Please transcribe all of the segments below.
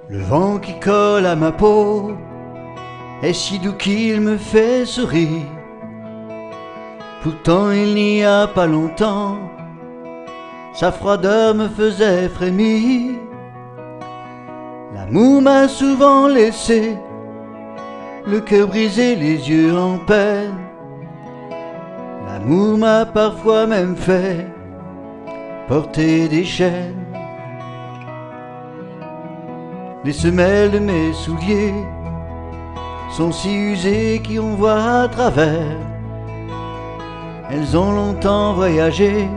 Le vent qui colle à ma peau est si doux qu'il me fait sourire. Pourtant il n'y a pas longtemps, sa froideur me faisait frémir. L'amour m'a souvent laissé le cœur brisé, les yeux en peine. L'amour m'a parfois même fait porter des chaînes. Les semelles de mes souliers sont si usées qu'on voit à travers. Elles ont longtemps voyagé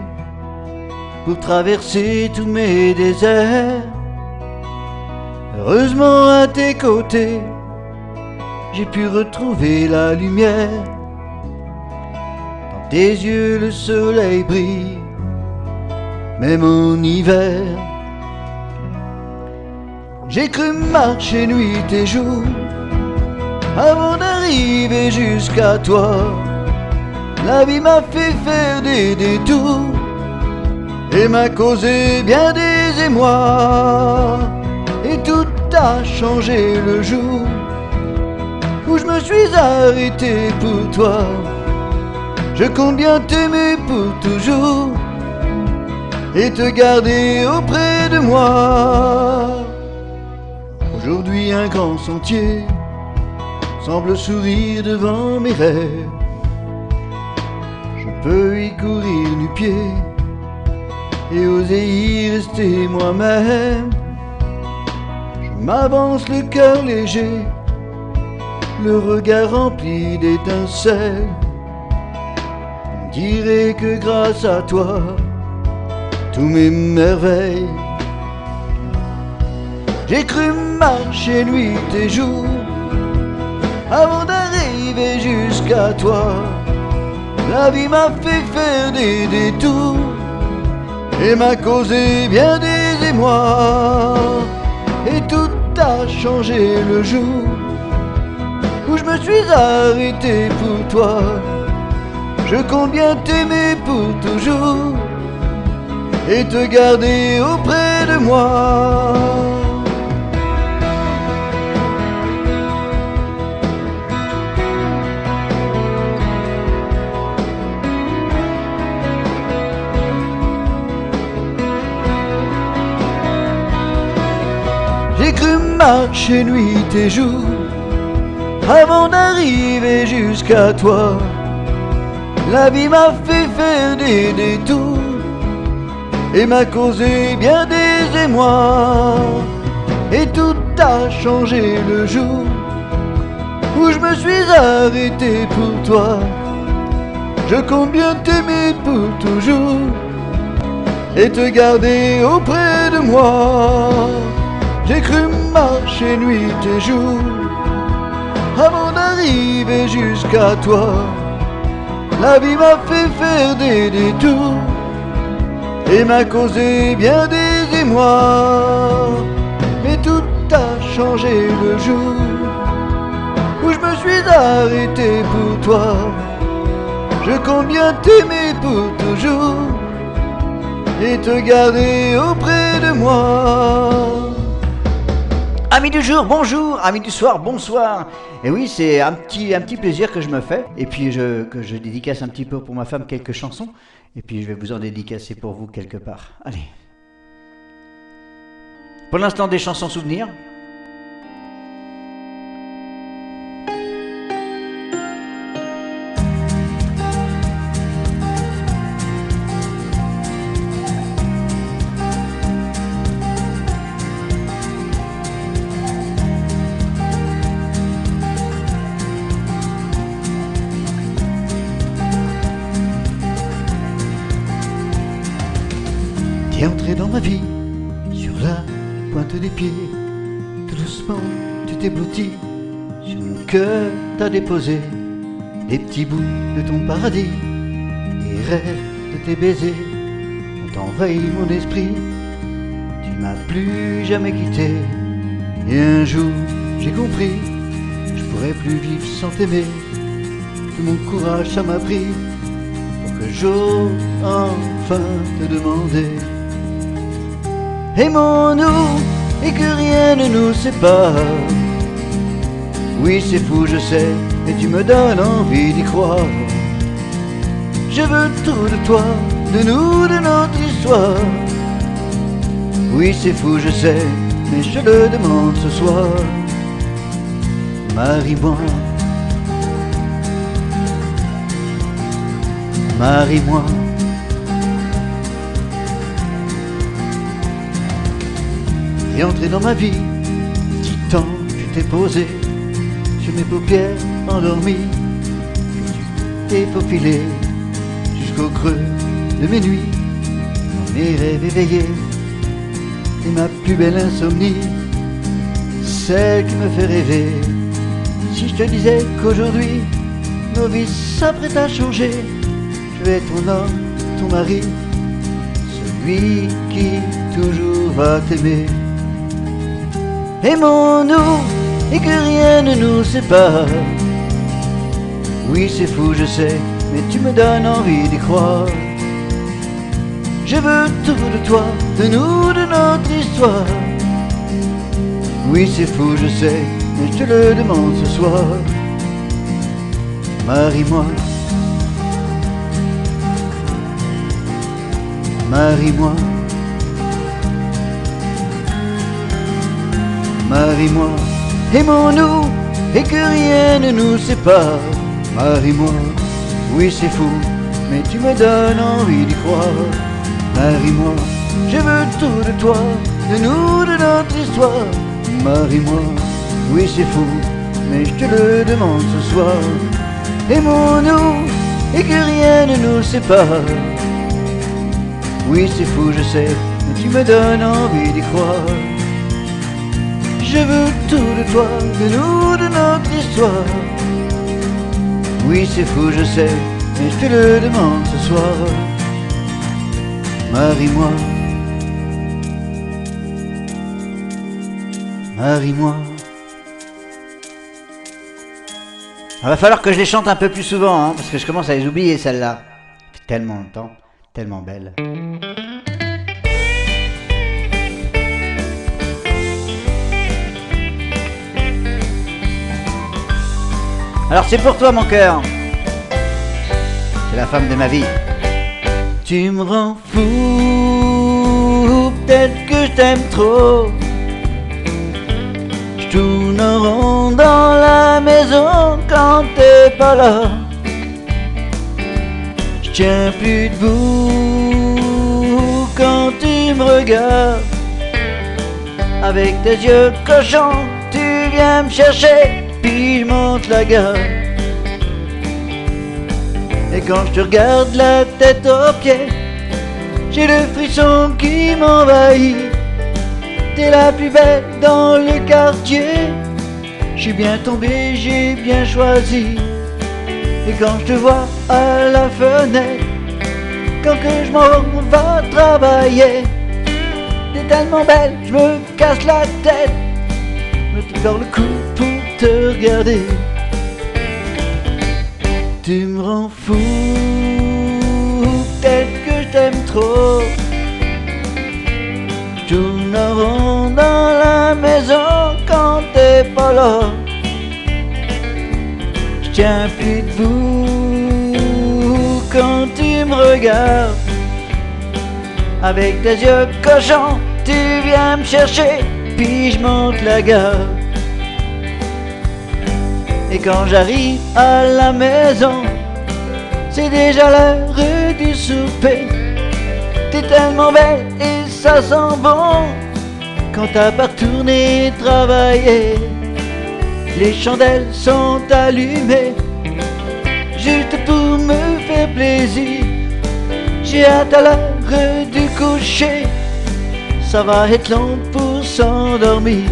pour traverser tous mes déserts. Heureusement à tes côtés, j'ai pu retrouver la lumière. Dans tes yeux le soleil brille, même en hiver. J'ai cru marcher nuit et jour avant d'arriver jusqu'à toi. La vie m'a fait faire des détours et m'a causé bien des émois. Et tout a changé le jour où je me suis arrêté pour toi. Je compte bien t'aimer pour toujours et te garder auprès de moi. Aujourd'hui un grand sentier semble sourire devant mes rêves. Je peux y courir nu-pied et oser y rester moi-même. Je m'avance le cœur léger, le regard rempli d'étincelles. On dirait que grâce à toi, tous mes merveilles. J'ai cru marcher nuit et jour avant d'arriver jusqu'à toi. La vie m'a fait faire des détours et m'a causé bien des émois. Et tout a changé le jour où je me suis arrêté pour toi. Je compte bien t'aimer pour toujours et te garder auprès de moi. J'ai cru marcher nuit et jour avant d'arriver jusqu'à toi. La vie m'a fait faire des détours et m'a causé bien des émois. Et tout a changé le jour où je me suis arrêté pour toi. Je compte bien t'aimer pour toujours et te garder auprès de moi. J'ai cru marcher nuit et jour avant d'arriver jusqu'à toi. La vie m'a fait faire des détours et m'a causé bien des émois. Mais tout a changé le jour où je me suis arrêté pour toi. Je compte bien t'aimer pour toujours et te garder auprès de moi. Amis du jour, bonjour, amis du soir, bonsoir. Et oui, c'est un petit plaisir que je me fais. Et puis que je dédicace un petit peu pour ma femme quelques chansons. Et puis je vais vous en dédicacer pour vous quelque part. Allez. Pour l'instant, des chansons souvenirs. T'es entré dans ma vie sur la pointe des pieds. Tout doucement tu t'es blotti sur mon cœur, t'as déposé des petits bouts de ton paradis. Les rêves de tes baisers ont envahi mon esprit. Tu m'as plus jamais quitté. Et un jour j'ai compris, je pourrais plus vivre sans t'aimer. Tout mon courage ça m'a pris pour que j'ose enfin te demander. Aimons-nous et que rien ne nous sépare. Oui, c'est fou, je sais, mais tu me donnes envie d'y croire. Je veux tout de toi, de nous, de notre histoire. Oui, c'est fou, je sais, mais je le demande ce soir. Marie-moi, marie-moi. Et entrer dans ma vie, petit temps, tu t'es posé sur mes paupières endormies. Tu t'es faufilé jusqu'au creux de mes nuits, dans mes rêves éveillés. Et ma plus belle insomnie, celle qui me fait rêver. Si je te disais qu'aujourd'hui nos vies s'apprêtent à changer, je vais être ton homme, ton mari, celui qui toujours va t'aimer. Aimons-nous et que rien ne nous sépare. Oui, c'est fou, je sais, mais tu me donnes envie d'y croire. Je veux tout de toi, de nous, de notre histoire. Oui, c'est fou, je sais, mais je te le demande ce soir. Marie-moi, marie-moi, marie-moi. Aimons-nous et que rien ne nous sépare. Marie-moi, oui, c'est fou, mais tu me donnes envie d'y croire. Marie-moi, je veux tout de toi, de nous, de notre histoire. Marie-moi, oui, c'est fou, mais je te le demande ce soir. Aimons-nous et que rien ne nous sépare. Oui, c'est fou, je sais, mais tu me donnes envie d'y croire. Je veux tout de toi, de nous, de notre histoire. Oui, c'est fou, je sais, mais je te le demande ce soir. Marie-moi, marie-moi. Il va falloir que je les chante un peu plus souvent, hein, parce que je commence à les oublier celles-là. Depuis tellement longtemps, tellement belle. Alors c'est pour toi mon cœur. C'est la femme de ma vie. Tu me rends fou, peut-être que je t'aime trop. Je tourne en rond dans la maison quand t'es pas là. Je tiens plus debout quand tu me regardes. Avec tes yeux cochons, tu viens me chercher, puis je monte la garde. Et quand je te regarde la tête aux pieds, j'ai le frisson qui m'envahit. T'es la plus belle dans le quartier. J'suis bien tombé, j'ai bien choisi. Et quand je te vois à la fenêtre, quand que je m'en vais travailler, t'es tellement belle, je me casse la tête. Je me tords le cou pour te regarder. Tu me rends fou, peut-être que je t'aime trop. Je tourne en rond dans la maison quand t'es pas là. Je tiens plus debout quand tu me regardes. Avec tes yeux cochons, tu viens me chercher, puis je monte la garde. Et quand j'arrive à la maison, c'est déjà l'heure du souper. T'es tellement belle et ça sent bon quand t'as pas retourné travailler. Les chandelles sont allumées juste pour me faire plaisir. J'ai hâte à l'heure du coucher, ça va être long pour s'endormir.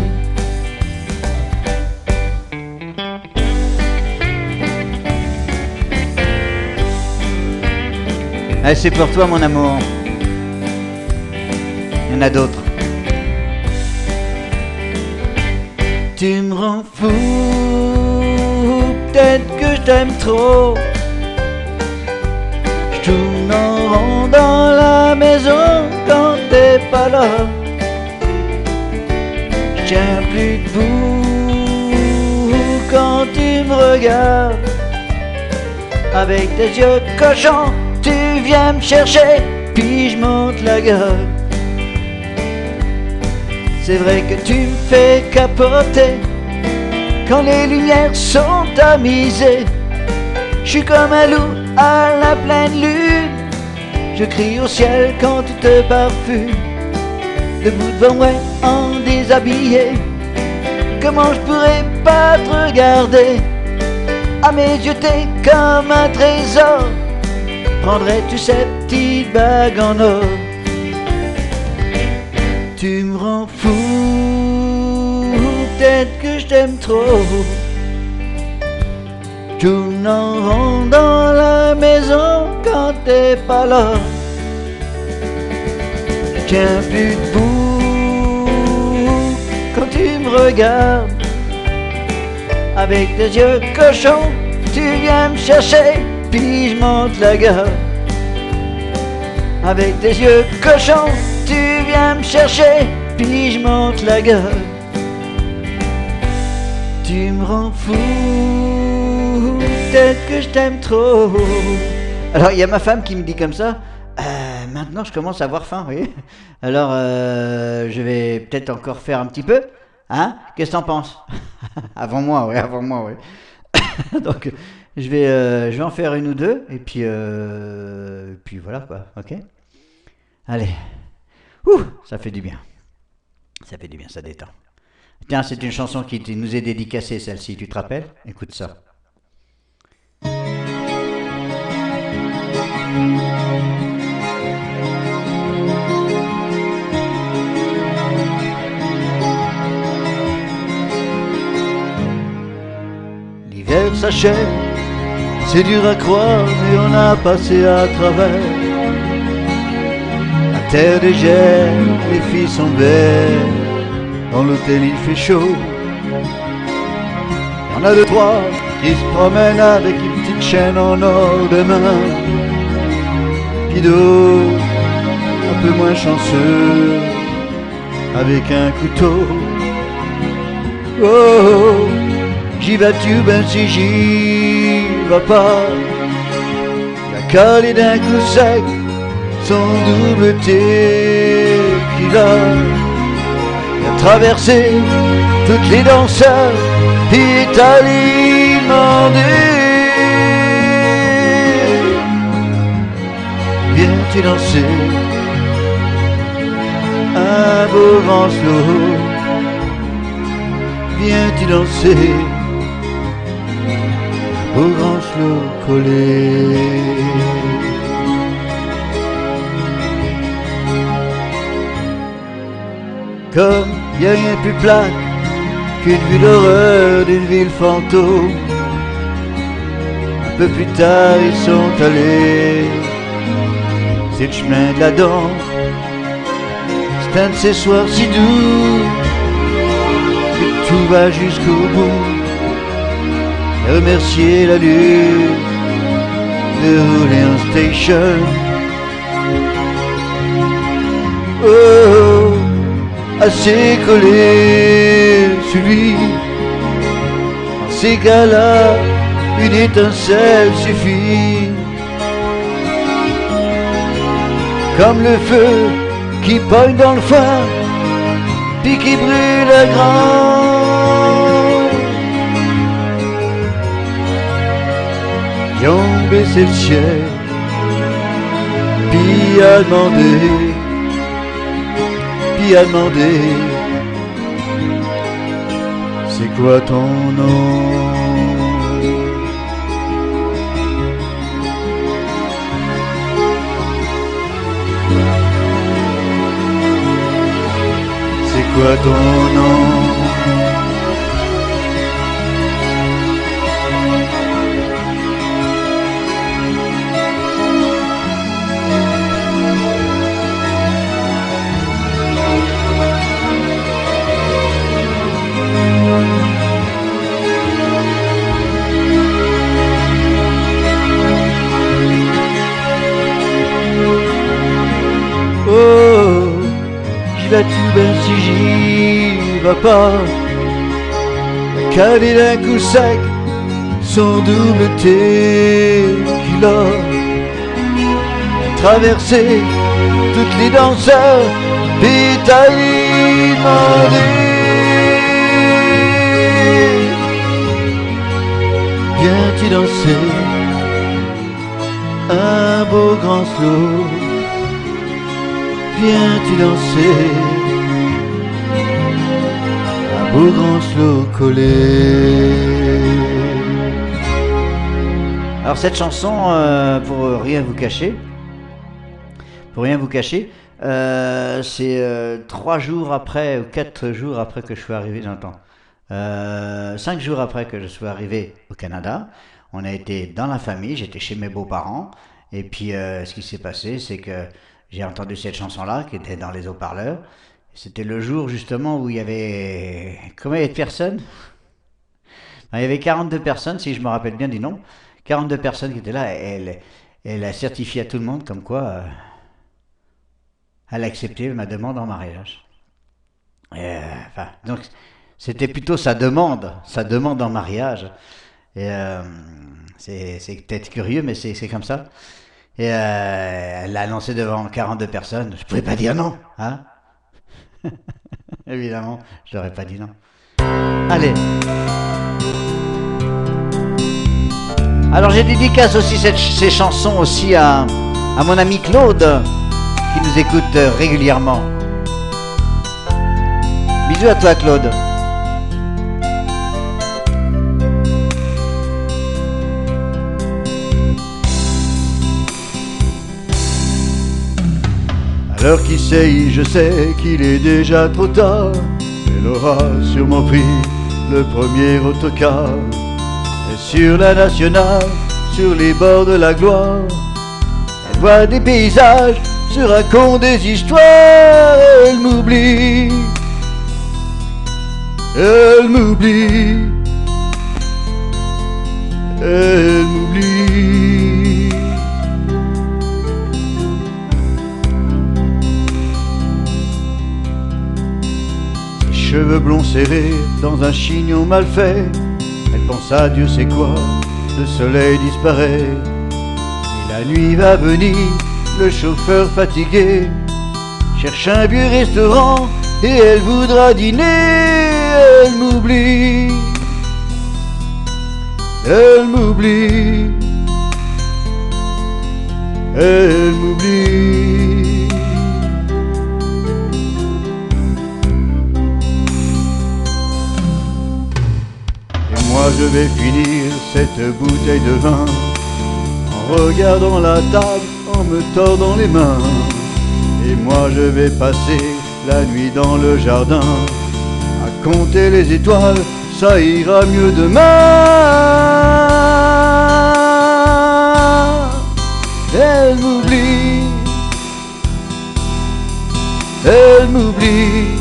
Ah, c'est pour toi mon amour. Il y en a d'autres. Tu me rends fou, peut-être que je t'aime trop. Je tourne en rond dans la maison quand t'es pas là. regardes. Avec tes yeux cochons, tu viens me chercher, puis je monte la gueule. C'est vrai que tu me fais capoter quand les lumières sont tamisées. Je suis comme un loup à la pleine lune, je crie au ciel quand tu te parfumes. Debout devant moi en déshabillé, comment je pourrais pas te regarder? À mes yeux t'es comme un trésor, prendrais-tu cette petite bague en or? Tu me rends fou, peut-être que je t'aime trop. Tourne en rond dans la maison quand t'es pas là. Je tiens plus debout quand tu me regardes. Avec tes yeux cochons, tu viens me chercher, puis je monte la garde. Avec tes yeux cochons, tu viens me chercher, puis je monte la garde. Tu me rends fou, peut-être que je t'aime trop. Alors il y a ma femme qui me dit comme ça, maintenant je commence à avoir faim, oui. Alors je vais peut-être encore faire un petit peu, hein? Qu'est-ce que t'en penses? Avant moi, oui. Donc je vais en faire une ou deux, et puis voilà quoi, ok? Allez, ouh, ça fait du bien, ça détend. Tiens, c'est une chanson qui nous est dédicacée, celle-ci, tu te rappelles? Écoute ça. L'hiver s'achève, c'est dur à croire, mais on a passé à travers. La terre dégèle, les filles sont belles, dans l'hôtel il fait chaud. Il y en a deux, trois qui se promènent avec une petite chaîne en or de main, puis d'autres, un peu moins chanceux, avec un couteau. Oh, j'y vas-tu? Ben si j'y vas pas, la calée d'un coup sec, son double tequila. Il a traversé toutes les danseurs d'Italie demandée. Viens-tu danser un beau vent slow? Viens-tu danser au grand slow collé? Comme y a rien de plus plat qu'une vue d'horreur d'une ville fantôme. Un peu plus tard ils sont allés, c'est le chemin de la danse. C'est un de ces soirs si doux que tout va jusqu'au bout. Et remercier la lune de Orléans Station. Oh, assez collé sur lui. Dans ces cas-là, une étincelle suffit. Comme le feu qui pogne dans le foin, puis qui brûle à grand. Ils ont baissé le ciel, puis a demandé, c'est quoi ton nom? C'est quoi ton nom? Oh, j'y vas-tu? Ben si j'y vas pas, calé d'un coup sec, son double tequila, traverser toutes les danseurs, puis t'as demandé. Viens-tu danser un beau grand slow? Viens-tu danser un beau grand slow collé? Alors cette chanson, pour rien vous cacher, c'est 3 jours après ou 4 jours après que je suis arrivé dans le temps. 5 jours après que je sois arrivé au Canada, on a été dans la famille, j'étais chez mes beaux-parents, et puis ce qui s'est passé, c'est que j'ai entendu cette chanson-là qui était dans les haut-parleurs. C'était le jour justement où il y avait... Combien il y avait de personnes? Il y avait 42 personnes, si je me rappelle bien du nom. 42 personnes qui étaient là, et elle a certifié à tout le monde comme quoi elle a accepté ma demande en mariage. Donc c'était plutôt sa demande en mariage. Et c'est peut-être curieux, mais c'est comme ça. Et elle l'a annoncé devant 42 personnes. Je pouvais pas dire non, hein? Évidemment, je n'aurais pas dit non. Allez. Alors j'ai dédicace aussi ces chansons aussi à mon ami Claude, qui nous écoute régulièrement. Bisous à toi Claude. Alors qui sait, je sais qu'il est déjà trop tard. Elle aura sûrement pris le premier autocar. Et sur la nationale, sur les bords de la gloire, elle voit des paysages, se raconte des histoires. Elle m'oublie, elle m'oublie, elle m'oublie. Ses cheveux blonds serrés dans un chignon mal fait, elle pense à Dieu sait quoi, le soleil disparaît. Et la nuit va venir, le chauffeur fatigué cherche un vieux restaurant et elle voudra dîner. Elle m'oublie, elle m'oublie, elle m'oublie. Et moi je vais finir cette bouteille de vin en regardant la table, en me tordant les mains. Et moi je vais passer la nuit dans le jardin à compter les étoiles, ça ira mieux demain. Elle m'oublie, elle m'oublie,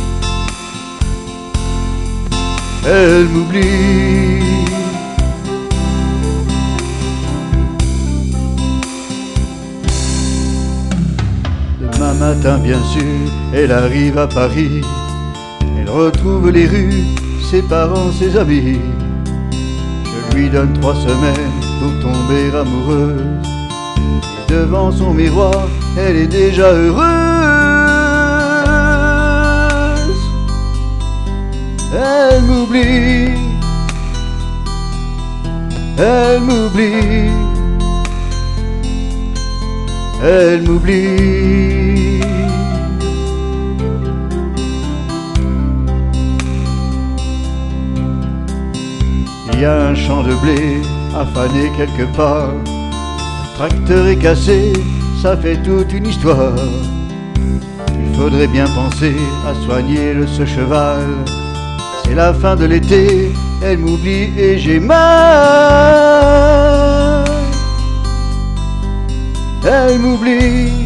elle m'oublie. Demain matin bien sûr, elle arrive à Paris. Elle retrouve les rues, ses parents, ses amis. Je lui donne 3 semaines pour tomber amoureuse. Et devant son miroir, elle est déjà heureuse. Elle m'oublie, elle m'oublie, elle m'oublie. Il y a un champ de blé affané quelque part. Le tracteur est cassé, ça fait toute une histoire. Il faudrait bien penser à soigner ce cheval. C'est la fin de l'été, elle m'oublie et j'ai mal. Elle m'oublie,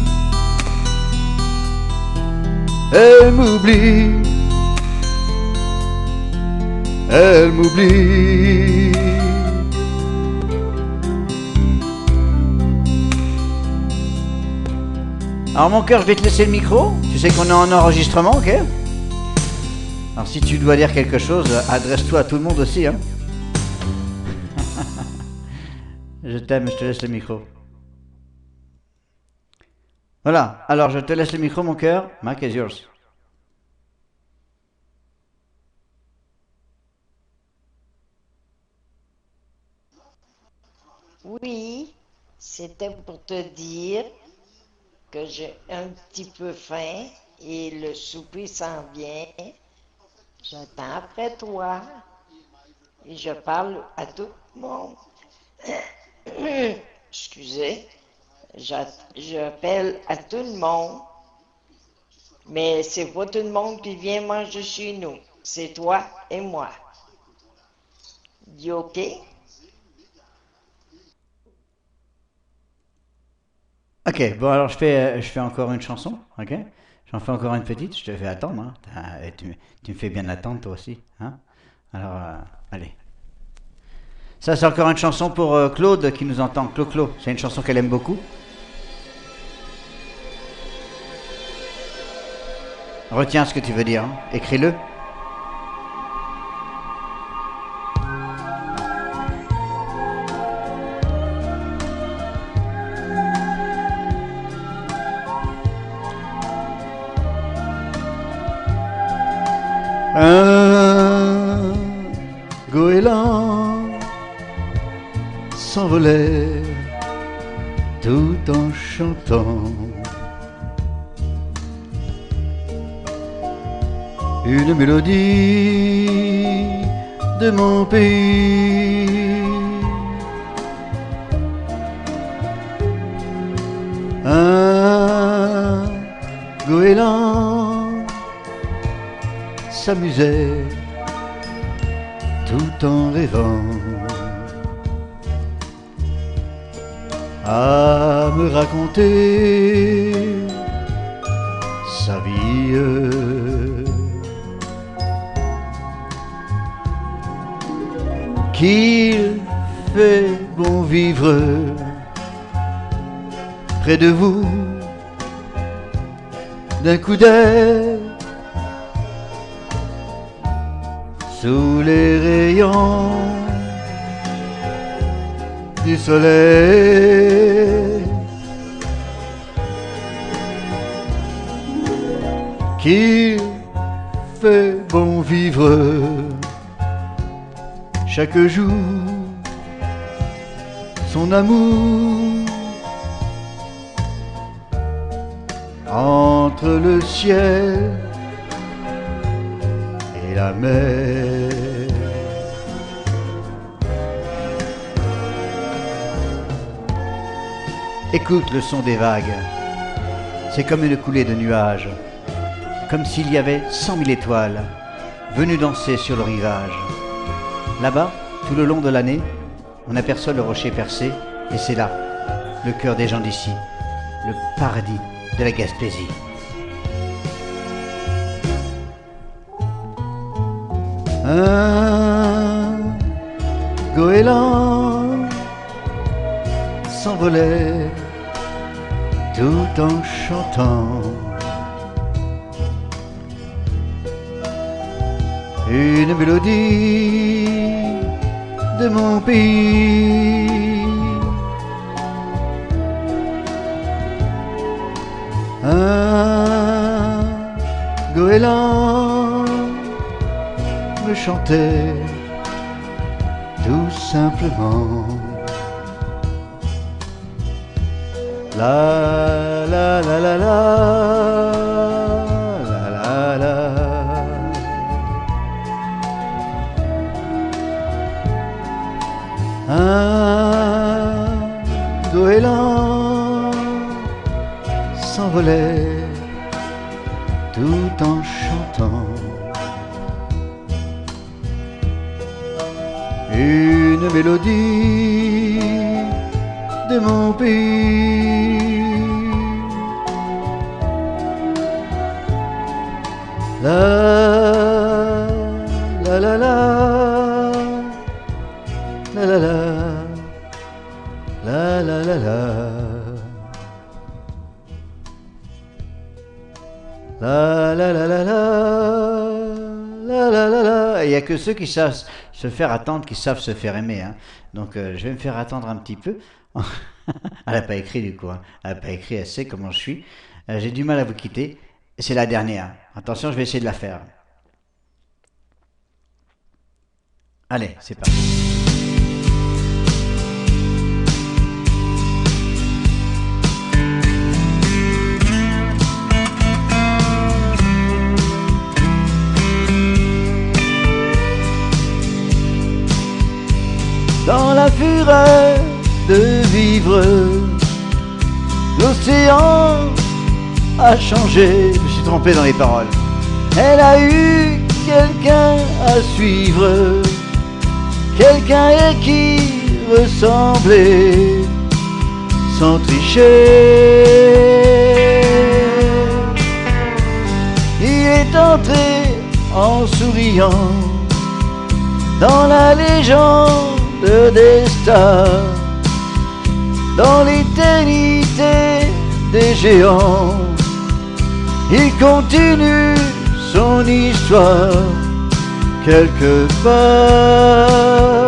elle m'oublie, elle m'oublie. Alors mon cœur, je vais te laisser le micro. Tu sais qu'on est en enregistrement, ok? Alors si tu dois dire quelque chose, adresse-toi à tout le monde aussi, hein. Je t'aime, je te laisse le micro. Voilà, alors je te laisse le micro, mon cœur. Mike is yours. Oui, c'était pour te dire que j'ai un petit peu faim et le souper s'en vient. J'attends après toi et je parle à tout le monde. Excusez, j'appelle à tout le monde, mais c'est pas tout le monde qui vient manger chez nous. C'est toi et moi. You OK? Ok, bon alors je fais encore une chanson, ok? J'en fais encore une petite, je te fais attendre, hein. Tu me fais bien attendre toi aussi, hein? Alors, allez. Ça c'est encore une chanson pour Claude qui nous entend, Clo-Clo, c'est une chanson qu'elle aime beaucoup. Retiens ce que tu veux dire, hein. Écris-le. Un goéland s'envolait tout en chantant une mélodie de mon pays. Un goéland s'amusait tout en rêvant à me raconter sa vie. Qu'il fait bon vivre près de vous d'un coup d'œil sous les rayons du soleil, qu'il fait bon vivre chaque jour son amour entre le ciel et la mer. Écoute le son des vagues. C'est comme une coulée de nuages, comme s'il y avait 100 000 étoiles venues danser sur le rivage. Là-bas, tout le long de l'année, on aperçoit le rocher percé, et c'est là, le cœur des gens d'ici, le paradis de la Gaspésie. Un goéland s'envolait tout en chantant une mélodie de mon pays. Un goéland me chantait tout simplement. La la la la la la la la. Un goéland s'envolait tout en chantant une mélodie de mon pays. La la la la la la la la la la la la la la la la la la la. Il y a que ceux qui savent se faire attendre qui savent se faire aimer. Hein. Donc je vais me faire attendre un petit peu. Elle n'a pas écrit du coup. Hein. Elle n'a pas écrit, elle sait comment je suis. J'ai du mal à vous quitter. C'est la dernière. Attention, je vais essayer de la faire. Allez, c'est parti. Dans la fureur de vivre, l'océan a changé. Je me suis trompé dans les paroles. Elle a eu quelqu'un à suivre, quelqu'un à qui ressembler, sans tricher. Il est entré en souriant dans la légende des stars, dans l'éternité des géants. Il continue son histoire quelque part.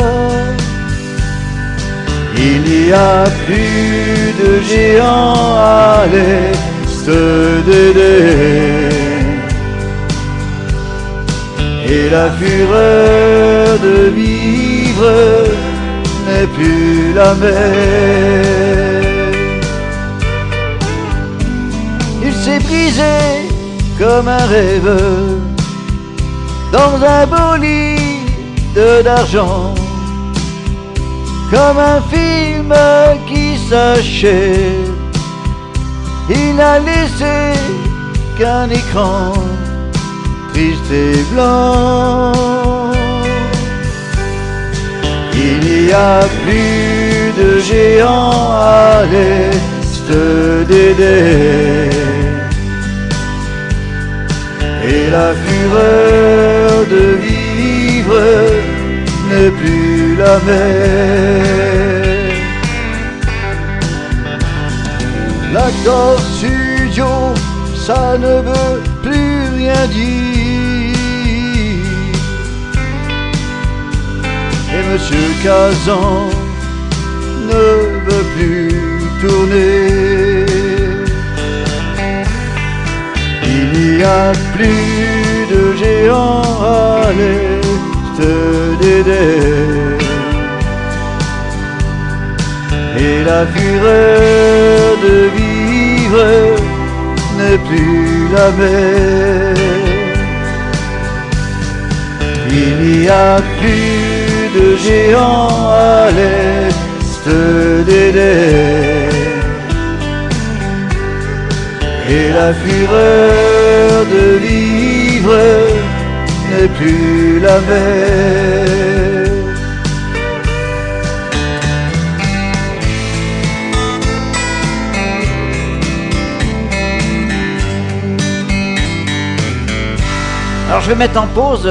Il n'y a plus de géants à l'est d'Éden, et la fureur de vivre n'est plus la même. Il s'est brisé comme un rêve dans un bolide d'argent, comme un film qui s'achève. Il n'a laissé qu'un écran triste et blanc. Il n'y a plus de géants à l'est d'Éden, et la fureur de vivre n'est plus la même. L'accord studio, ça ne veut plus rien dire, et Monsieur Kazan ne veut plus tourner. Il n'y a plus de géants à l'est d'Éden, et la fureur de vivre n'est plus la même. Il n'y a plus de géants à l'est d'Éden, et la fureur de vivre n'est plus la même. Alors je vais mettre en pause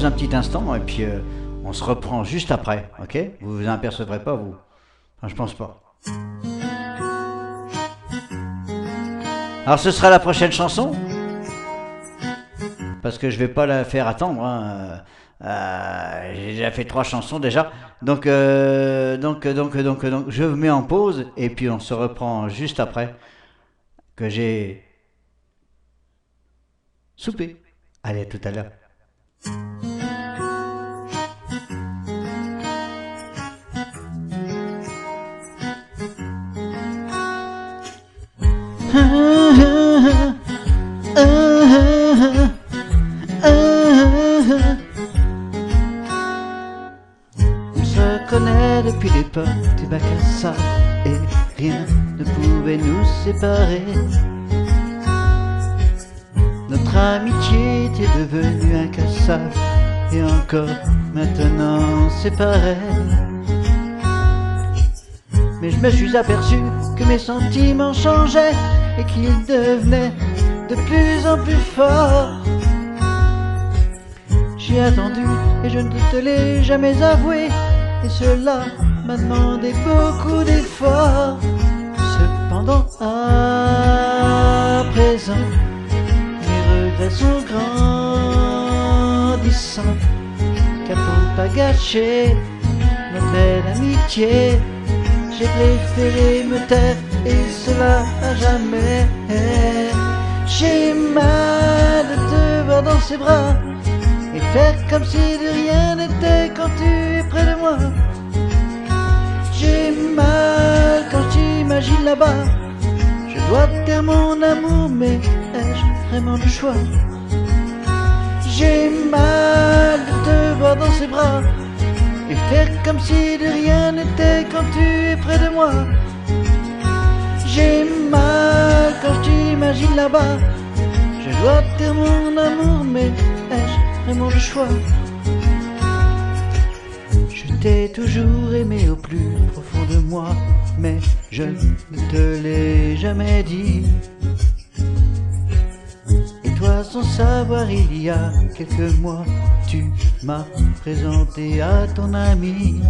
un petit instant et puis on se reprend juste après, ok? Vous vous apercevrez pas, vous? Enfin, je pense pas. Alors ce sera la prochaine chanson, parce que je vais pas la faire attendre. Hein. J'ai déjà fait 3 chansons déjà, donc je me mets en pause et puis on se reprend juste après que j'ai soupé. Allez, à tout à l'heure. On se connaît depuis l'époque du bac à sable, et rien ne pouvait nous séparer. Notre amitié était devenue incassable, et encore maintenant c'est pareil. Mais je me suis aperçu que mes sentiments changeaient et qu'ils devenaient de plus en plus forts. J'ai attendu et je ne te l'ai jamais avoué, et cela m'a demandé beaucoup d'efforts. Cependant, à présent, mes regrets sont grandissants. pas gâcher notre belle amitié. J'ai préféré me taire et cela à jamais. J'ai mal de te voir dans ses bras et faire comme si de rien n'était quand tu es près de moi. J'ai mal quand j'imagine là-bas. Je dois te taire mon amour, mais ai-je vraiment le choix? J'ai mal de te voir dans ses bras et faire comme si de rien n'était quand tu es près de moi. J'ai mal quand j'imagine là-bas. Je dois te taire mon amour, mais ai-je vraiment le choix? Je t'ai toujours aimé au plus profond de moi, mais je ne te l'ai jamais dit. Et toi, sans savoir, il y a quelques mois, tu m'as présenté à ton ami.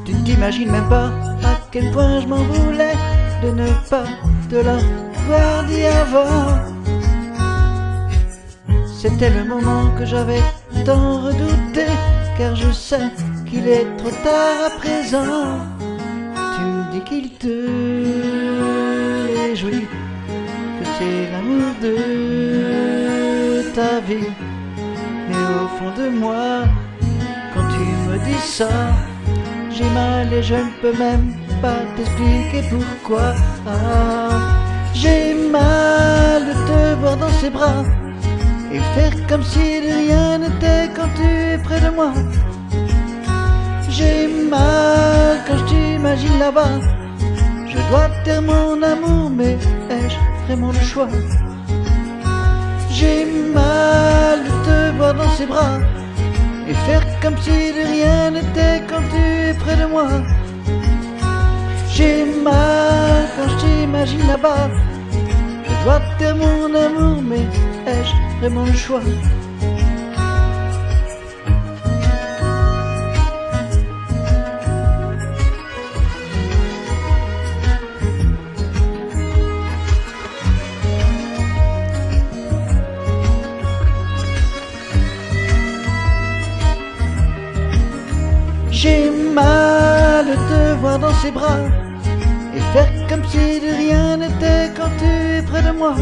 Tu ne t'imagines même pas à quel point je m'en voulais de ne pas te l'avoir dit avant. C'était le moment que j'avais tant redouté, car je sais qu'il est trop tard à présent. Tu me dis qu'il te réjouit, que c'est l'amour de ta vie. Mais au fond de moi, quand tu me dis ça, j'ai mal et je ne peux même pas t'expliquer pourquoi. J'ai mal de te voir dans ses bras et faire comme si de rien n'était quand tu es près de moi. J'ai mal quand je t'imagine là-bas. Je dois te taire mon amour, mais ai-je vraiment le choix? J'ai mal de te voir dans ses bras et faire comme si de rien n'était quand tu es près de moi. J'ai mal quand je t'imagine là-bas. Je dois te taire mon amour, mais ai-je vraiment le choix? J'ai mal de te voir dans ses bras et faire comme si de rien n'était quand tu es près de moi.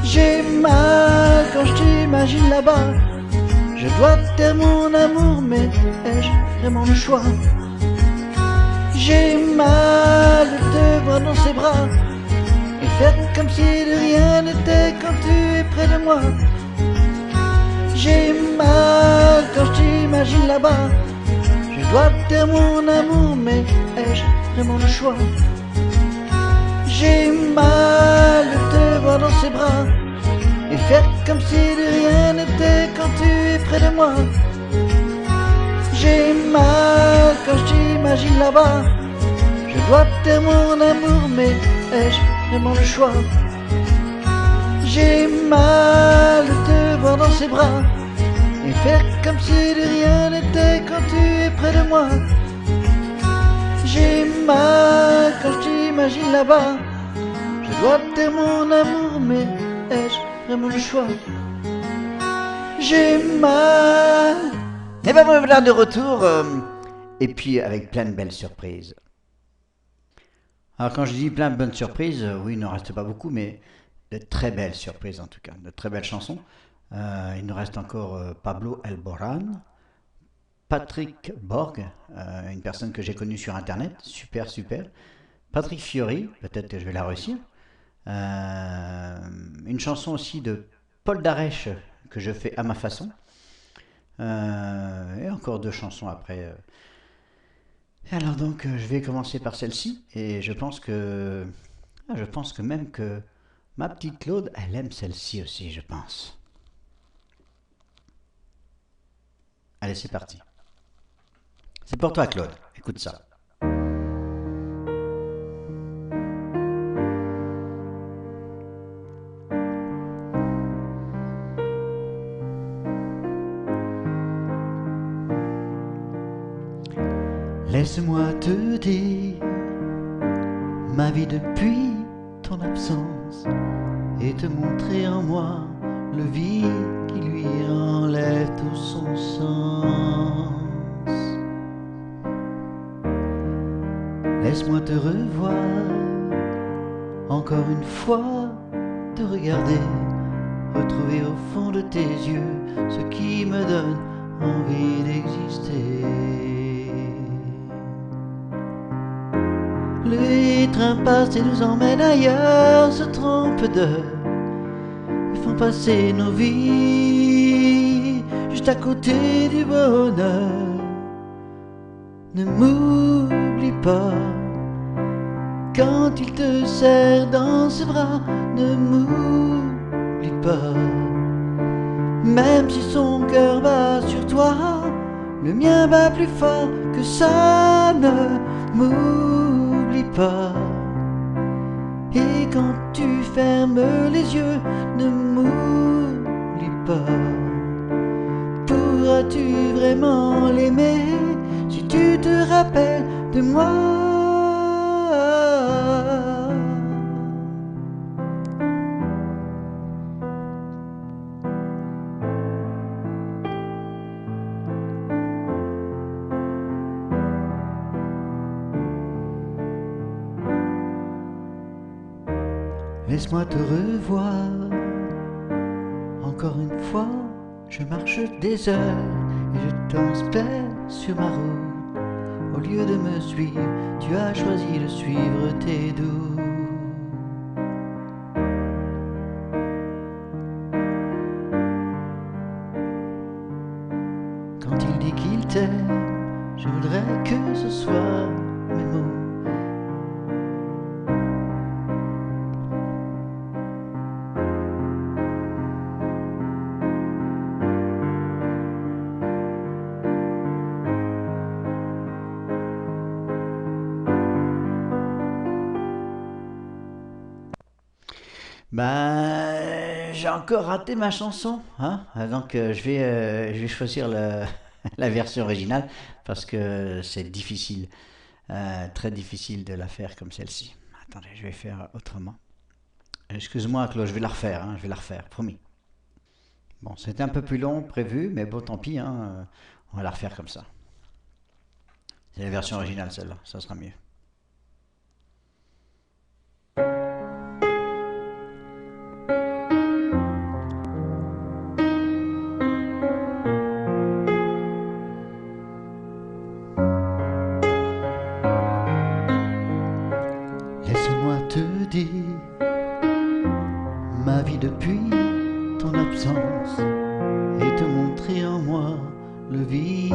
J'ai mal quand je t'imagine là-bas. Je dois te taire mon amour, mais ai-je vraiment le choix? J'ai mal de te voir dans ses bras et faire comme si de rien n'était quand tu es près de moi. J'ai mal quand je t'imagine là-bas. Je dois te taire mon amour, mais ai-je vraiment le choix? J'ai mal de te voir dans ses bras et faire comme si de rien n'était quand tu es près de moi. J'ai mal quand je t'imagine là-bas. Je dois te taire mon amour, mais ai-je vraiment le choix? J'ai mal de te voir dans ses bras et faire comme si de rien n'était quand tu es près de moi. J'ai mal quand je t'imagine là-bas. Je dois te taire mon amour, mais ai-je vraiment le choix? J'ai mal. Et ben voilà de retour, et puis avec plein de belles surprises. Alors quand je dis plein de bonnes surprises, oui, il ne reste pas beaucoup, mais de très belles surprises en tout cas, de très belles chansons. Il nous reste encore Pablo Alborán, Patrick Borg, une personne que j'ai connue sur internet, super, Patrick Fiori, peut-être que je vais la réussir. Une chanson aussi de Paul Darèche que je fais à ma façon. Et encore deux chansons après. Alors donc je vais commencer par celle-ci et je pense que même que ma petite Claude, elle aime celle-ci aussi, je pense. Allez, c'est parti. C'est pour toi Claude, écoute ça. Laisse-moi te dire ma vie depuis ton absence et te montrer en moi le vide qui lui enlève tout son sens. Laisse-moi te revoir, encore une fois, te regarder, retrouver au fond de tes yeux ce qui me donne envie d'exister. Les trains passent et nous emmènent ailleurs, se trompent d'heure, ils font passer nos vies juste à côté du bonheur. Ne m'oublie pas, quand il te serre dans ses bras, ne m'oublie pas. Même si son cœur bat sur toi, le mien bat plus fort que ça. Ne m'oublie pas. Et quand tu fermes les yeux, ne m'oublie pas. Pourras-tu vraiment l'aimer si tu te rappelles de moi? Laisse-moi te revoir, encore une fois, je marche des heures et je t'espère sur ma route. Au lieu de me suivre, tu as choisi de suivre tes doutes. Quand il dit qu'il t'aime, je voudrais que ce soit mes mots. J'ai encore raté ma chanson, hein? Donc je vais choisir la version originale parce que c'est difficile, très difficile de la faire comme celle-ci. Attendez, je vais faire autrement. Excuse-moi Claude, je vais la refaire, hein, je vais la refaire, promis. Bon, c'était un peu plus long prévu, mais bon, tant pis, hein, on va la refaire comme ça. C'est la version originale celle-là, ça sera mieux. Laisse-moi te dire ma vie depuis ton absence et te montrer en moi le vide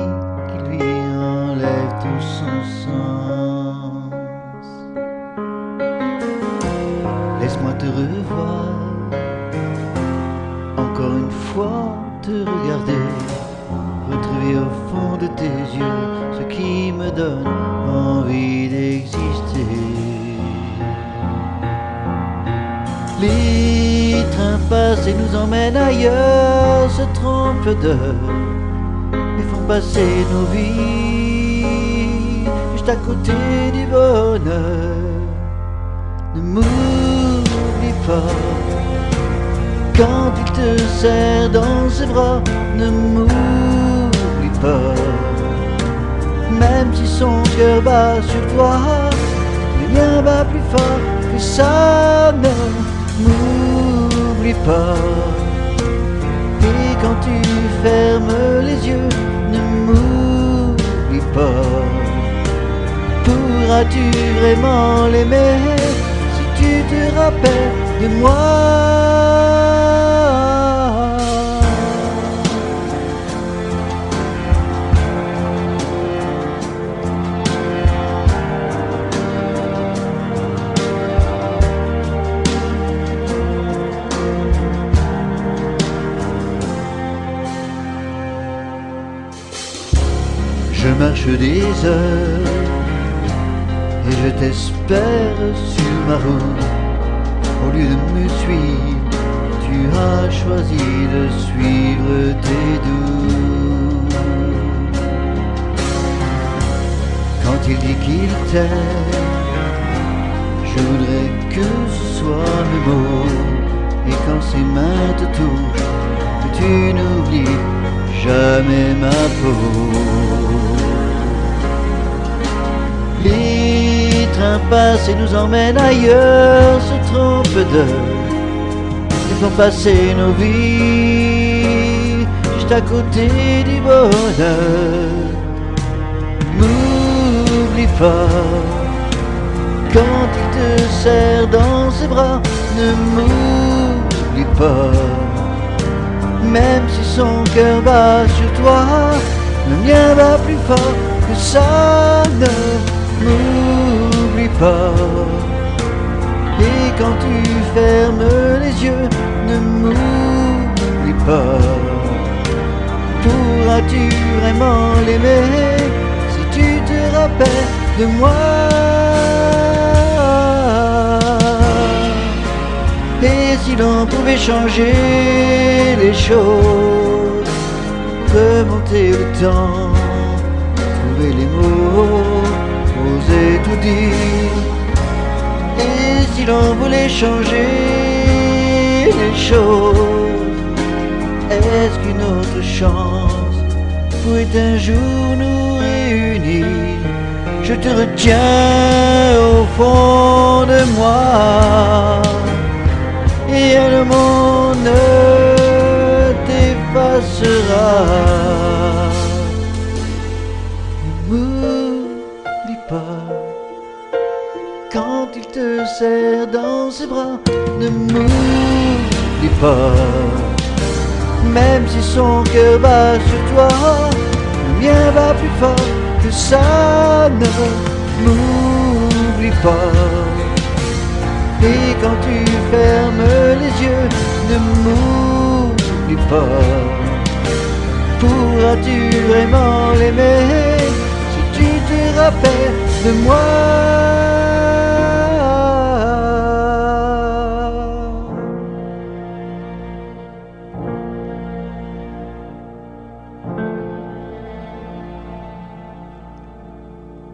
qui lui enlève tout son sens. Laisse-moi te revoir, encore une fois te regarder, retrouver au fond de tes yeux ce qui me donne envie d'exister. Les trains passent et nous emmènent ailleurs, se trompent d'heure et font passer nos vies juste à côté du bonheur. Ne m'oublie pas, quand il te serre dans ses bras, ne m'oublie pas. Même si son cœur bat sur toi, le mien bat plus fort que ça. Ne m'oublie pas. Et quand tu fermes les yeux, ne m'oublie pas. Pourras-tu vraiment l'aimer si tu te rappelles de moi? Je marche des heures et je t'espère sur ma route. Au lieu de me suivre, tu as choisi de suivre tes doutes. Quand il dit qu'il t'aime, je voudrais que ce soit mes mots. et quand ses mains te touchent, que tu n'oublies jamais ma peau. Les trains passent et nous emmènent ailleurs, se trompent d'heure, ils font passer nos vies juste à côté du bonheur. N'oublie pas, quand il te serre dans ses bras, ne m'oublie pas. Même si son cœur bat sur toi, le mien va plus fort que ça. Ne m'oublie pas. Et quand tu fermes les yeux, ne m'oublie pas. Pourras-tu vraiment l'aimer si tu te rappelles de moi? Et si l'on pouvait changer les choses, remonter le temps, trouver les mots, oser tout dire. Et si l'on voulait changer les choses, est-ce qu'une autre chance pourrait un jour nous réunir? Je te retiens au fond de moi, et le monde ne t'effacera. Ne m'oublie pas, quand il te serre dans ses bras, ne m'oublie pas. Même si son cœur bat sur toi, le mien va plus fort que ça. Ne m'oublie pas. Et quand tu fermes les yeux, ne m'oublie pas. Pourras-tu vraiment l'aimer si tu te rappelles de moi?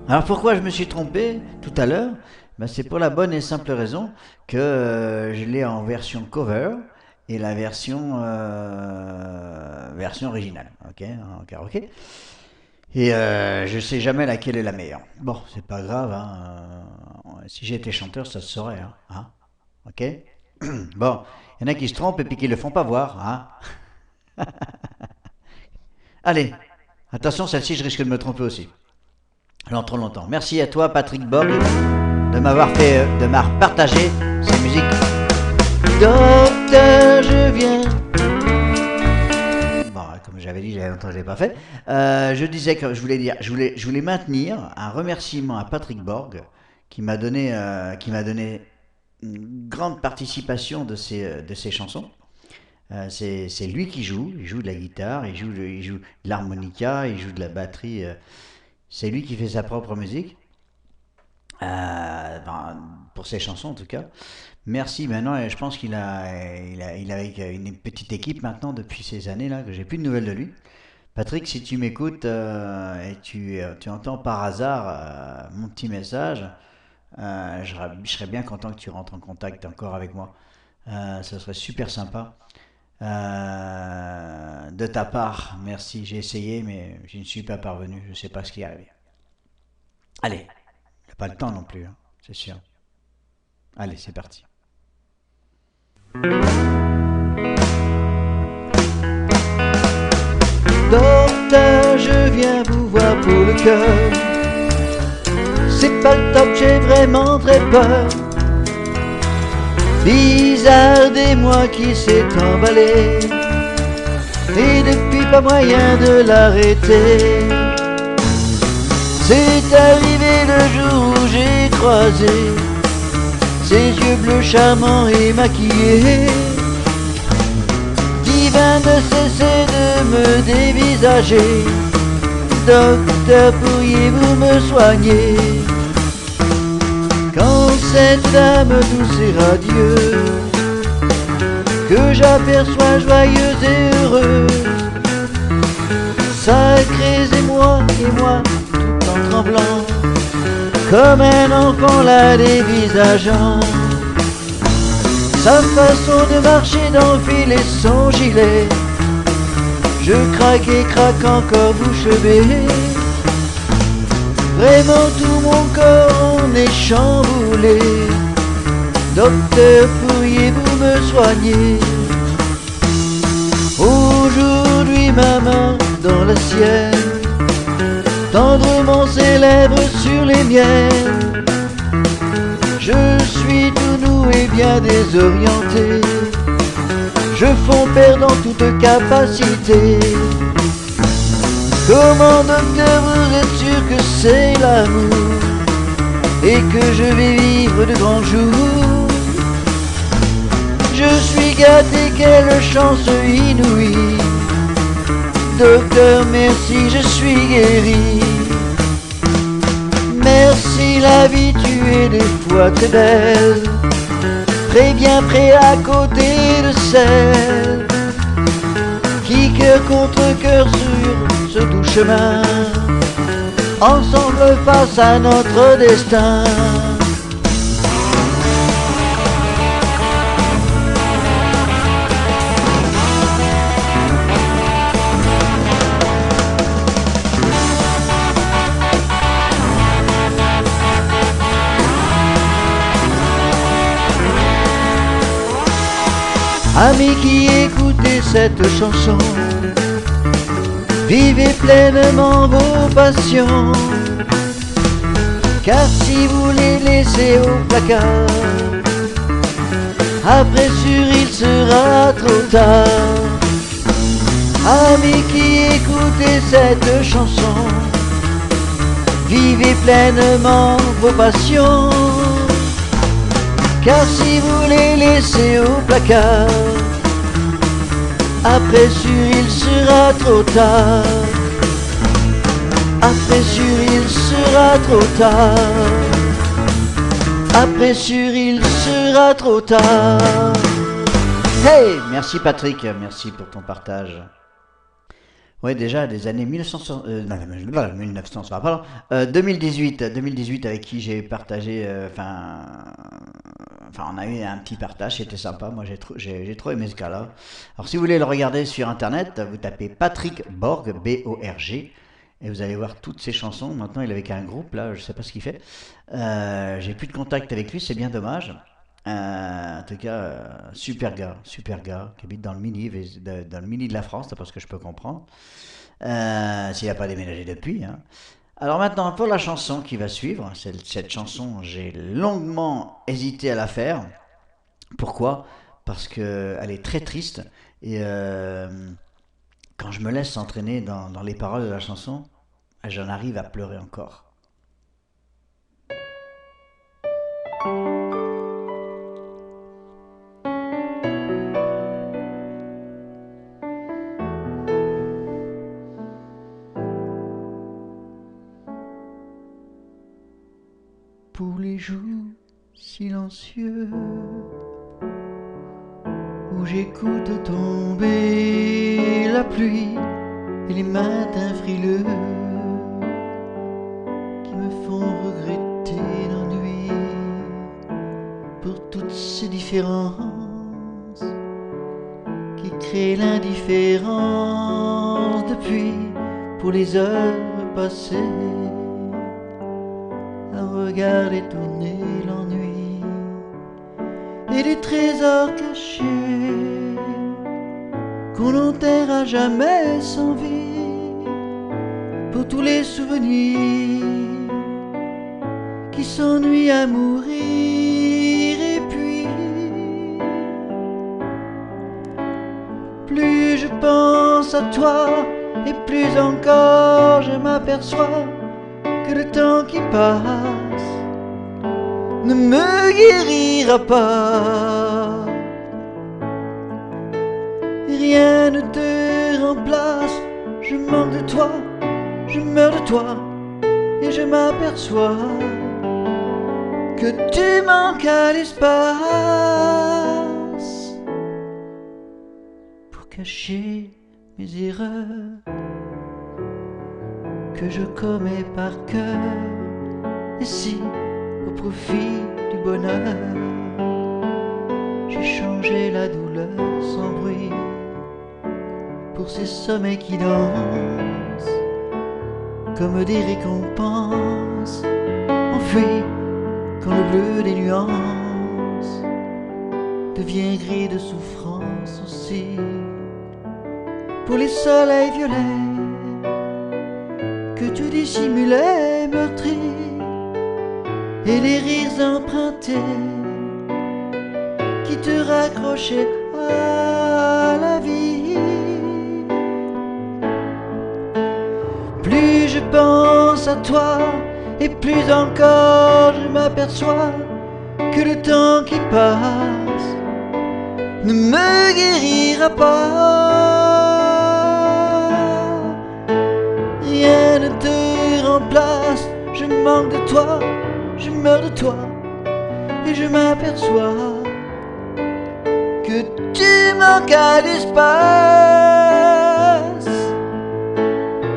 Alors pourquoi je me suis trompé tout à l'heure? Ben c'est pour la bonne et simple raison que je l'ai en version cover et la version originale, ok, en karaoké. Et je sais jamais laquelle est la meilleure. Bon, c'est pas grave, hein, si j'étais chanteur, ça se saurait, hein, ok. Bon, il y en a qui se trompent et puis qui le font pas voir, hein. Allez, attention, celle-ci, je risque de me tromper aussi. Alors trop longtemps. Merci à toi, Patrick Borg, de m'avoir partagé ces musiques. Docteur, je viens. Bon, comme j'avais dit, j'avais longtemps que je l'ai pas fait. Je disais que je voulais maintenir un remerciement à Patrick Borg qui m'a donné une grande participation de ces chansons. C'est lui qui joue. Il joue de la guitare, il joue de l'harmonica, il joue de la batterie. C'est lui qui fait sa propre musique, pour ses chansons en tout cas. Merci. Maintenant, je pense qu'il a avec une petite équipe maintenant depuis ces années-là que j'ai plus de nouvelles de lui. Patrick, si tu m'écoutes et tu entends par hasard mon petit message, je serais bien content que tu rentres en contact encore avec moi. Ça serait super sympa. De ta part, merci. J'ai essayé, mais je ne suis pas parvenu. Je ne sais pas ce qui est arrivé. Allez, il n'y a pas le temps non plus, hein, c'est sûr. Allez, c'est parti. Docteur, je viens vous voir pour le cœur. C'est pas le top, j'ai vraiment très peur. Bizarre des mois qui s'est emballé, et depuis pas moyen de l'arrêter. C'est arrivé le jour où j'ai croisé ses yeux bleus charmants et maquillés, divin de cesser de me dévisager. Docteur, pourriez-vous me soigner? Quand cette dame douce et radieuse que j'aperçois joyeuse et heureuse, sacrés et moi tout en tremblant, comme un enfant la dévisageant, sa façon de marcher, d'enfiler son gilet. Je craque et craque encore bouche bée. Vraiment tout mon corps en est chamboulé. Docteur, pourriez-vous me soigner? Aujourd'hui ma main dans la sienne, tendrement ses lèvres sur les miennes. Je suis tout nu et bien désorienté, je fonds perdant toute capacité. Comment docteur vous êtes sûr que c'est l'amour et que je vais vivre de grands jours? Je suis gâté, quelle chance inouïe. Docteur, merci, je suis guéri. Merci la vie, tu es des fois très belle, très bien près à côté de celle qui cœur contre cœur sur ce doux chemin, ensemble face à notre destin. Amis qui écoutez cette chanson, vivez pleinement vos passions, car si vous les laissez au placard, après sûr il sera trop tard. Amis qui écoutez cette chanson, vivez pleinement vos passions, car si vous les laissez au placard, après sûr il sera trop tard. Après sûr il sera trop tard. Après sûr il sera trop tard. Hey, merci Patrick, merci pour ton partage. Ouais, déjà des années 1900, 1900, ça va pas là. 2018 avec qui j'ai partagé, enfin on a eu un petit partage, c'était sympa, moi j'ai trop aimé ce gars-là. Alors si vous voulez le regarder sur internet, vous tapez Patrick Borg, B-O-R-G, et vous allez voir toutes ses chansons. Maintenant il est avec un groupe là, je sais pas ce qu'il fait. J'ai plus de contact avec lui, c'est bien dommage. En tout cas, super gars, qui habite dans le mini de la France, d'après ce que je peux comprendre. S'il n'a pas déménagé depuis, hein. Alors maintenant, pour la chanson qui va suivre, cette chanson, j'ai longuement hésité à la faire. Pourquoi? Parce qu'elle est très triste, et quand je me laisse entraîner dans les paroles de la chanson, j'en arrive à pleurer encore. Pour les jours silencieux où j'écoute tomber la pluie et les matins frileux qui me font regretter l'ennui, pour toutes ces différences qui créent l'indifférence depuis, pour les heures passées à regarder tourner l'ennui, et des trésors cachés qu'on enterre à jamais sans vie, pour tous les souvenirs qui s'ennuient à mourir. Et puis plus je pense à toi, et plus encore je m'aperçois que le temps qui passe ne me guérira pas. Rien ne te remplace, je manque de toi, je meurs de toi, et je m'aperçois que tu manques à l'espace. Pour cacher mes erreurs que je commets par cœur, et si au profit du bonheur j'ai changé la douleur sans bruit pour ces sommets qui dansent comme des récompenses enfuies quand le bleu des nuances devient gris de souffrance aussi pour les soleils violets que tu dissimulais meurtris et les rires empruntés qui te raccrochaient à la vie. Plus je pense à toi et plus encore je m'aperçois que le temps qui passe ne me guérira pas. Rien ne te remplace, je manque de toi, je meurs de toi et je m'aperçois que tu manques à l'espace.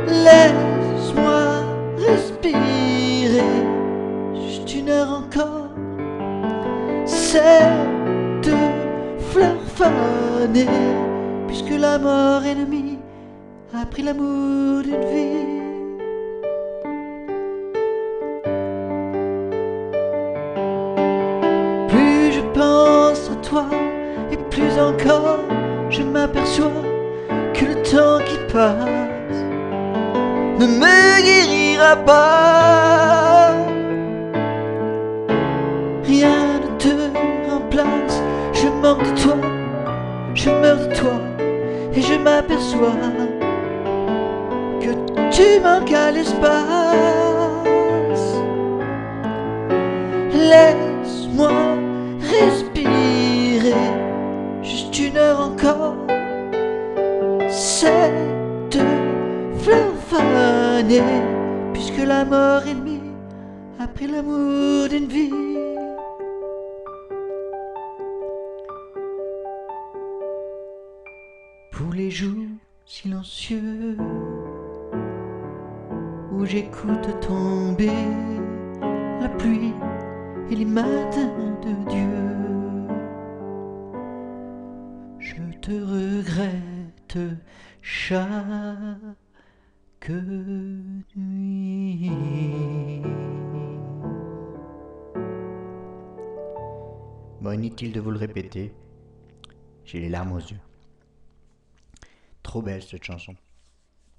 Laisse-moi respirer juste une heure encore. Cette fleur fanée, puisque la mort ennemie a pris l'amour d'une vie. Plus je pense à toi et plus encore je m'aperçois que le temps qui passe ne me guérira pas. Rien ne te remplace, je manque de toi, je meurs de toi et je m'aperçois que tu manques à l'espace. Laisse-moi respirer juste une heure encore. Cette fleur fanée, puisque la mort ennemie a pris l'amour d'une vie. Pour les jours silencieux où j'écoute tomber la pluie et les matins de Dieu, je te regrette chaque nuit. Bon, inutile de vous le répéter, j'ai les larmes aux yeux. Trop belle cette chanson.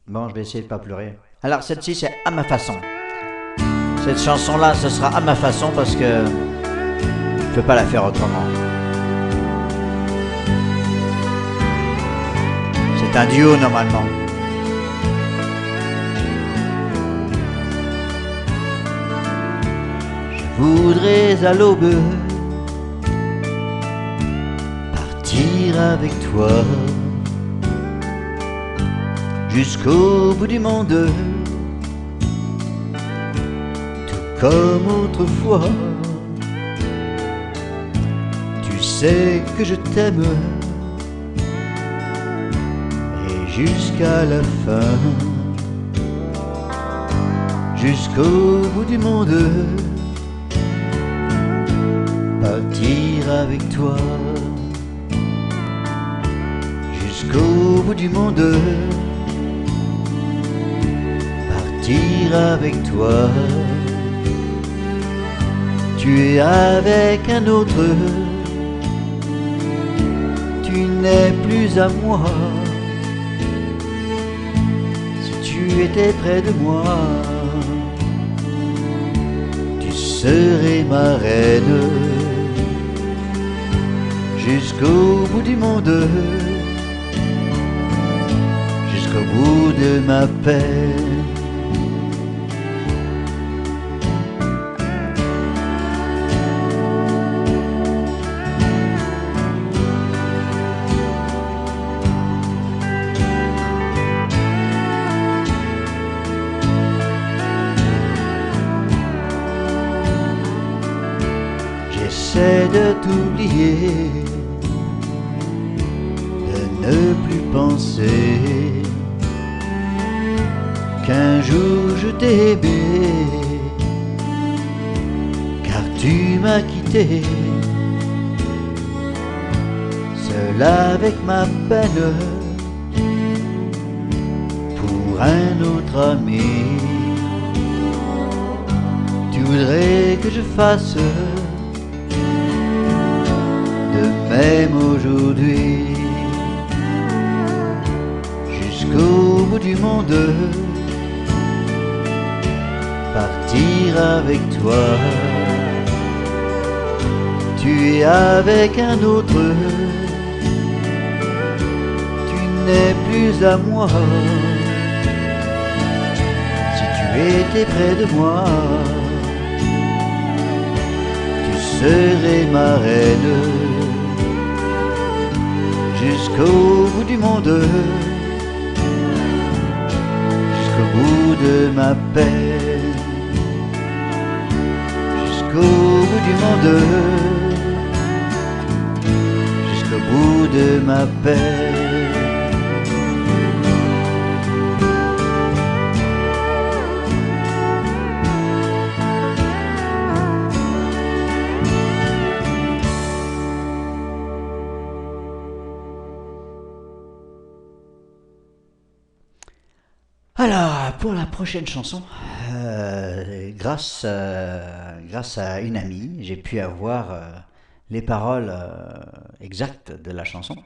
Bon, je vais essayer de pas pleurer. Alors celle-ci c'est à ma façon. Cette chanson-là, ce sera à ma façon parce que je peux pas la faire autrement. C'est un duo normalement. Je voudrais à l'aube partir avec toi jusqu'au bout du monde, tout comme autrefois. Tu sais que je t'aime et jusqu'à la fin, jusqu'au bout du monde, partir avec toi jusqu'au bout du monde. Avec toi, tu es avec un autre, tu n'es plus à moi. Si tu étais près de moi, tu serais ma reine jusqu'au bout du monde, jusqu'au bout de ma peine. J'essaie de t'oublier, de ne plus penser qu'un jour je t'ai aimé, car tu m'as quitté seul avec ma peine pour un autre ami. Tu voudrais que je fasse de même aujourd'hui, jusqu'au bout du monde, partir avec toi. Tu es avec un autre, tu n'es plus à moi. Si tu étais près de moi, tu serais ma reine, jusqu'au bout du monde, jusqu'au bout de ma peine, jusqu'au bout du monde, jusqu'au bout de ma peine. Alors, pour la prochaine chanson, grâce à une amie, j'ai pu avoir les paroles exactes de la chanson.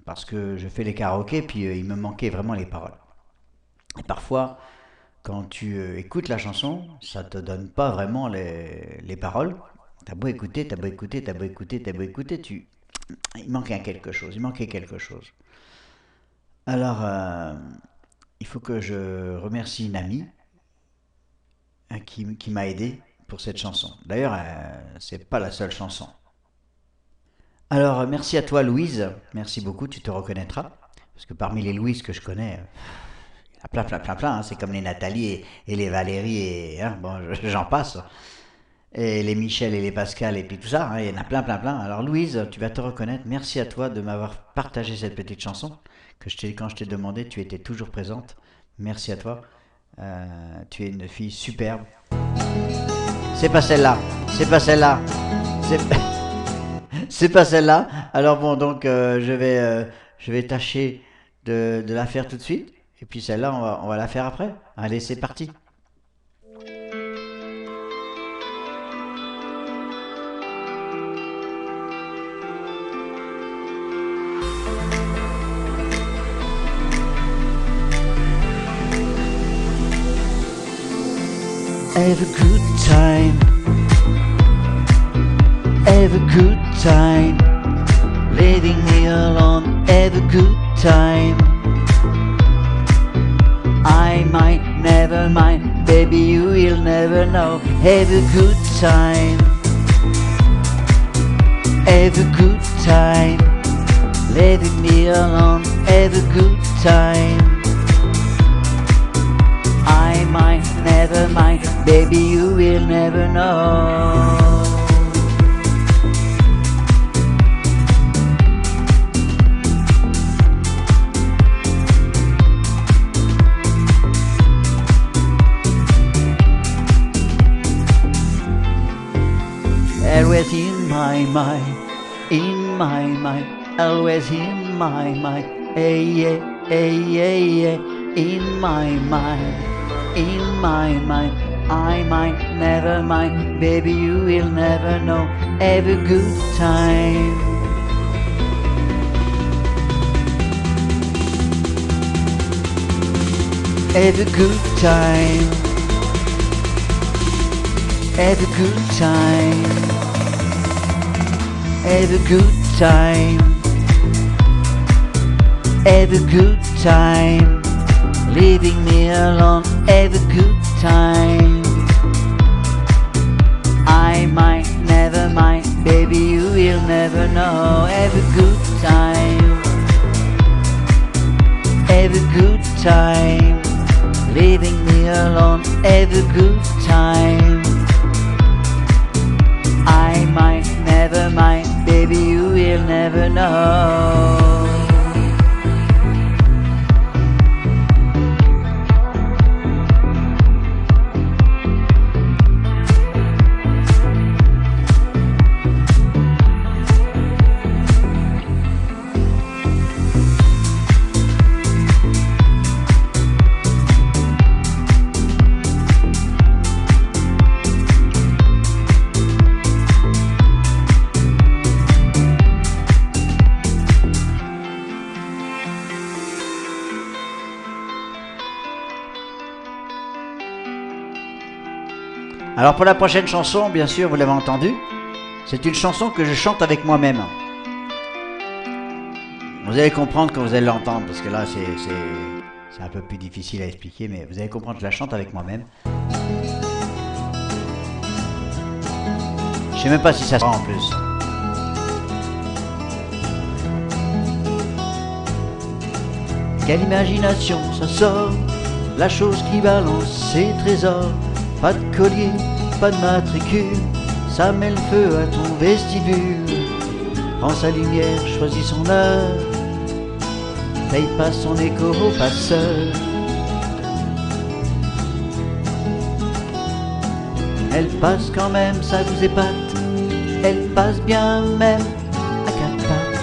Parce que je fais les karaokés, puis il me manquait vraiment les paroles. Et parfois, quand tu écoutes la chanson, ça te donne pas vraiment les paroles. T'as beau écouter, il manquait quelque chose. Alors, il faut que je remercie une amie qui m'a aidé pour cette chanson. D'ailleurs, c'est pas la seule chanson. Alors, merci à toi Louise, merci beaucoup, tu te reconnaîtras. Parce que parmi les Louises que je connais, il y en a plein, hein. C'est comme les Nathalie et les Valérie, et hein, bon, j'en passe. Et les Michel et les Pascal et puis tout ça, hein, il y en a plein. Alors Louise, tu vas te reconnaître, merci à toi de m'avoir partagé cette petite chanson. Quand je t'ai demandé, tu étais toujours présente. Merci à toi. Tu es une fille superbe. C'est pas celle-là. C'est pas celle-là. Alors bon, donc je vais tâcher de la faire tout de suite. Et puis celle-là, on va la faire après. Allez, c'est parti. Have a good time, leaving me alone. Have a good time. I might never mind, baby, you will never know. Have a good time. Have a good time, leaving me alone. Have a good time. I might never mind, baby, you will never know. Always in my mind, always in my mind, hey, yeah, in my mind. In my mind, I might never mind, baby, you will never know. Have a good time. Have a good time. Have a good time. Have a good time. Have a good time. Leaving me alone, have a good time. I might never mind, baby, you will never know. Have a good time. Have a good time. Leaving me alone, have a good time. I might never mind, baby, you will never know. Alors pour la prochaine chanson, bien sûr, vous l'avez entendu, c'est une chanson que je chante avec moi-même. Vous allez comprendre quand vous allez l'entendre, parce que là c'est un peu plus difficile à expliquer, mais vous allez comprendre, je la chante avec moi-même. Je sais même pas si ça se rend en plus. Quelle imagination ça sort, la chose qui balance ses trésors. Pas de collier, pas de matricule, ça met le feu à ton vestibule. Prends sa lumière, choisis son heure, paye pas son écho au passeur. Elle passe quand même, ça vous épate, elle passe bien même à quatre pattes.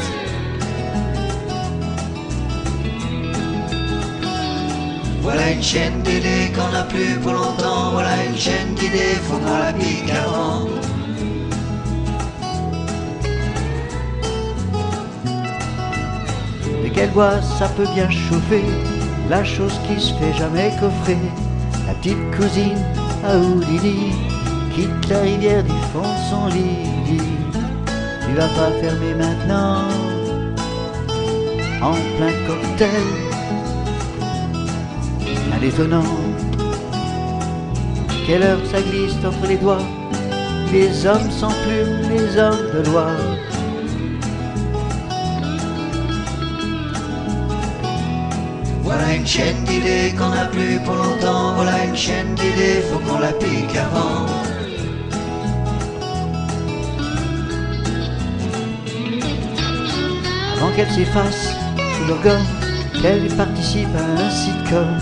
Voilà une chaîne d'idées qu'on n'a plus pour longtemps. Voilà une chaîne d'idées, faut qu'on la pique avant. De quel bois ça peut bien chauffer, la chose qui se fait jamais coffrer. La petite cousine à Houdini quitte la rivière du fond de son lit. Tu vas pas fermer maintenant, en plein cocktail. Rien d'étonnant, quelle heure ça glisse entre les doigts. Les hommes sans plume, les hommes de loi. Voilà une chaîne d'idées qu'on n'a plus pour longtemps. Voilà une chaîne d'idées, faut qu'on la pique avant. Avant qu'elle s'efface sous leur gomme, qu'elle participe à un sitcom,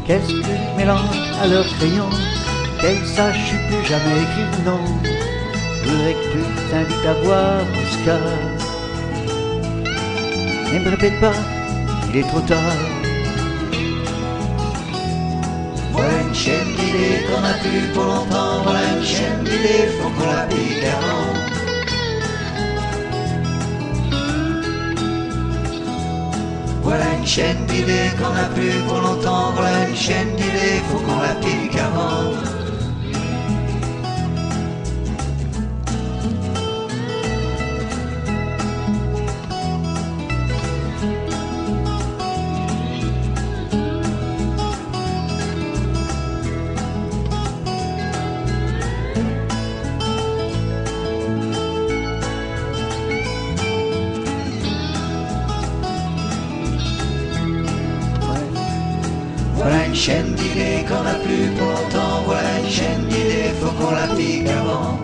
qu'elle se mélange à leur crayon, qu'elle sache je suis plus jamais écrire de nom. Je voudrais que tu t'invites à boire Oscar. Ne me répète pas, il est trop tard. Voilà une chaîne d'idées qu'on n'a plus pour longtemps. Voilà une chaîne d'idées, faut qu'on la pique avant. Voilà une chaîne d'idées qu'on n'a plus pour longtemps. Voilà une chaîne d'idées, faut qu'on la pique avant. Voilà une chaîne d'idées qu'on n'a plus pour longtemps. Voilà une chaîne d'idées, faut qu'on la pique avant.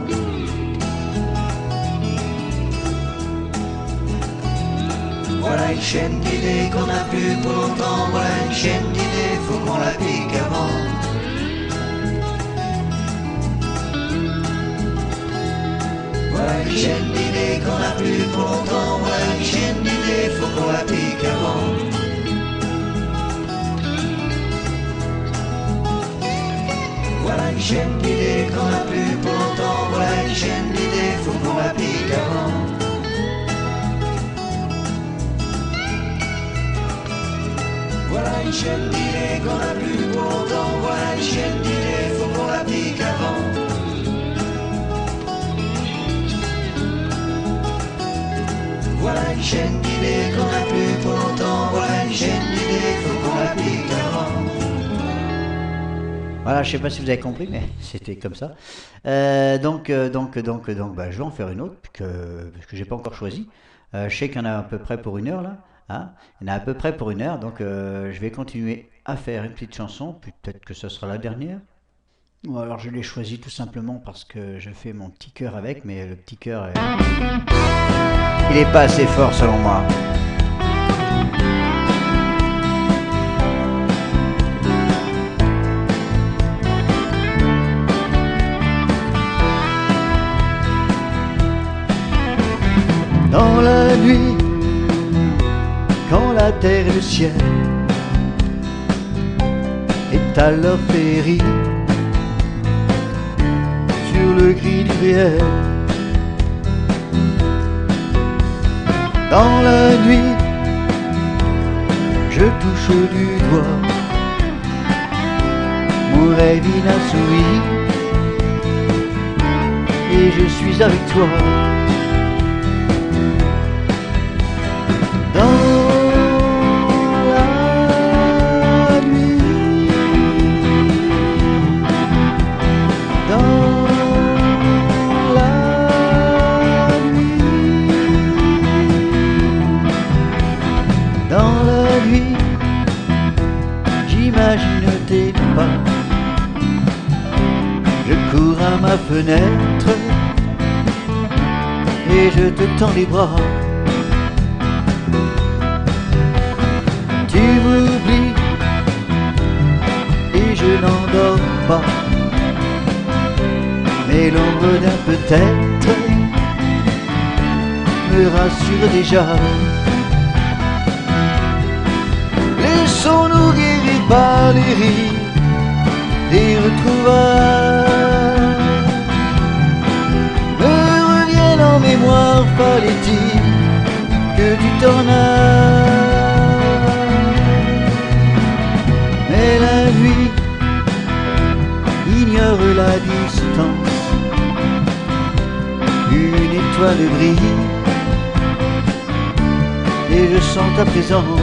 Voilà une chaîne d'idées qu'on n'a plus pour longtemps. Voilà une chaîne d'idées, faut qu'on la pique avant. Voilà une chaîne d'idées qu'on n'a plus pour longtemps. Voilà une chaîne d'idées, faut qu'on la pique avant. Voilà une chaîne d'idées qu'on n'a plus pour longtemps. Voilà une chaîne d'idées, faut qu'on la pique avant. Voilà une chaîne d'idées qu'on n'a plus pour longtemps. Voilà une chaîne d'idées, faut qu'on la pique avant. Voilà une chaîne d'idées qu'on n'a plus pour longtemps. Voilà une chaîne d'idées, faut qu'on la pique avant. Voilà, je sais pas si vous avez compris, mais c'était comme ça. Donc, bah, je vais en faire une autre, parce que j'ai pas encore choisi. Je sais qu'il y en a à peu près pour une heure là. Hein, il y en a à peu près pour une heure, donc je vais continuer à faire une petite chanson. Peut-être que ce sera la dernière. Ou alors je l'ai choisi tout simplement parce que je fais mon petit cœur avec, mais le petit cœur, il est pas assez fort selon moi. Dans la nuit, quand la terre et le ciel est à leur féerie, sur le gris du réel, dans la nuit, je touche du doigt mon rêve inassouvi, et je suis avec toi. Dans la nuit, dans la nuit, dans la nuit, j'imagine tes pas. Je cours à ma fenêtre et je te tends les bras. Tu m'oublies et je n'endors pas, mais l'ombre d'un peut-être me rassure déjà. Laissons-nous guérir par les rires des retrouvailles. Me reviennent en mémoire, fallait-il que tu t'en ailles. Mais la nuit ignore la distance. Une étoile brille et je sens ta présence.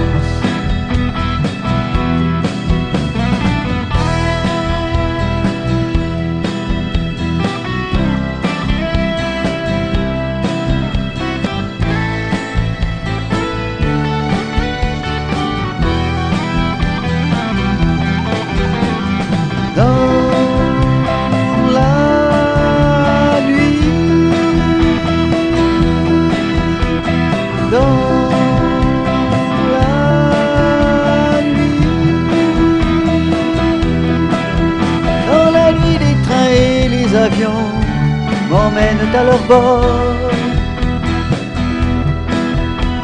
M'emmènent à leur bord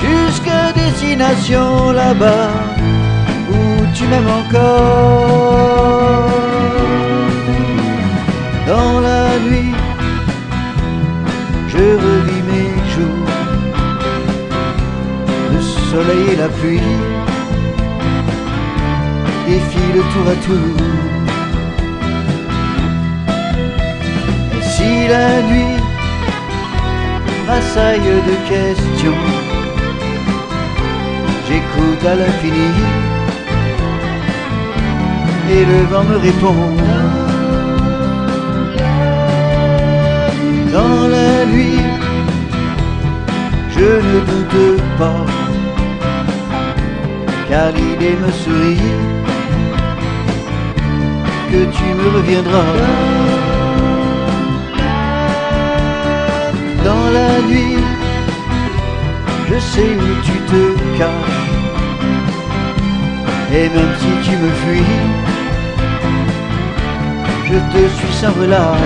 jusqu'à destination là-bas où tu m'aimes encore. Dans la nuit, je revis mes jours, le soleil et la pluie défilent tour à tour. Si la nuit m'assaille de questions, j'écoute à l'infini et le vent me répond. Dans la nuit, je ne doute pas, car l'idée me sourit que tu me reviendras. Dans la nuit, je sais où tu te caches, et même si tu me fuis, je te suis sans relâche.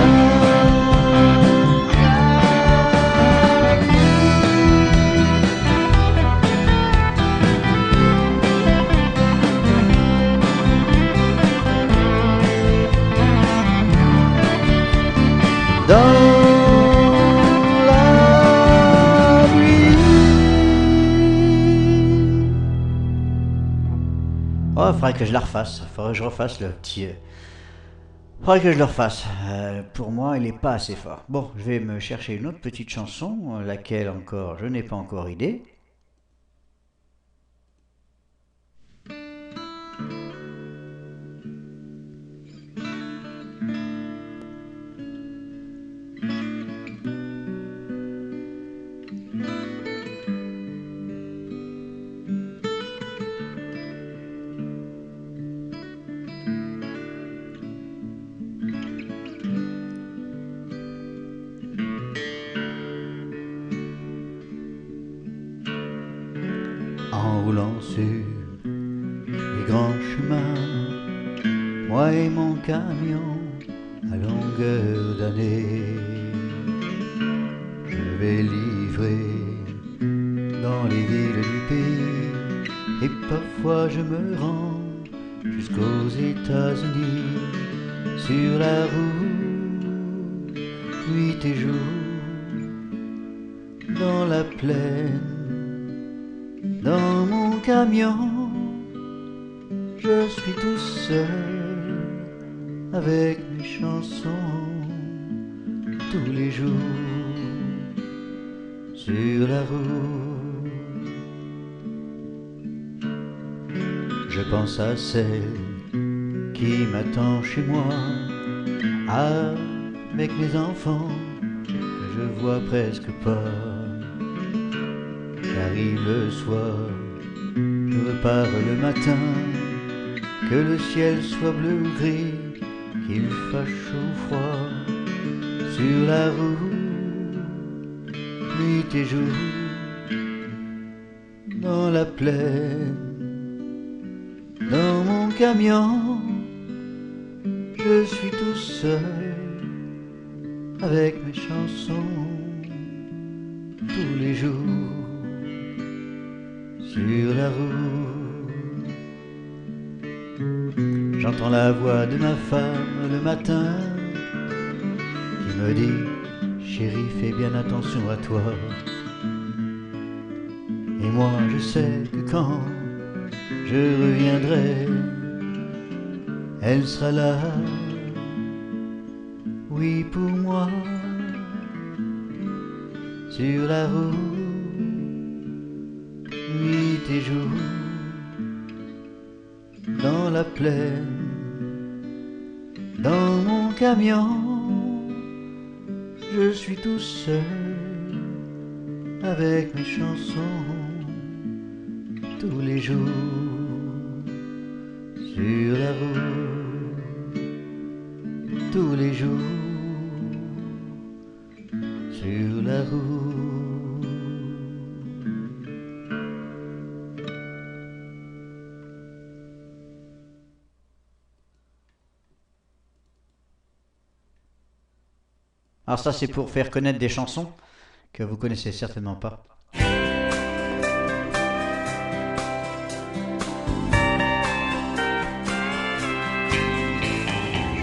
Dans il faudrait que je la refasse, faudrait que je refasse le petit... faudrait que je le refasse. Pour moi, il n'est pas assez fort. Bon, je vais me chercher une autre petite chanson, laquelle encore, je n'ai pas encore idée. En roulant sur les grands chemins, moi et mon camion à longueur d'année, je vais livrer dans les villes du pays, et parfois je me rends jusqu'aux États-Unis, sur la route, nuit et jour, dans la plaine. Dans mon camion, je suis tout seul avec mes chansons. tous les jours sur la route. Je pense à celle qui m'attend chez moi, avec mes enfants que je vois presque pas. J'arrive le soir, je repars le matin, que le ciel soit bleu ou gris, qu'il fasse chaud ou froid. Sur la route, nuit et jour, dans la plaine, dans mon camion, je suis tout seul avec mes chansons tous les jours sur la route. J'entends la voix de ma femme le matin qui me dit: chérie, fais bien attention à toi. Et moi je sais que quand je reviendrai, elle sera là, oui pour moi. Sur la route, nuit et jour, dans la plaine, dans mon camion, je suis tout seul avec mes chansons tous les jours sur la route, tous les jours sur la route. Alors ça, c'est pour faire connaître des chansons que vous connaissez certainement pas.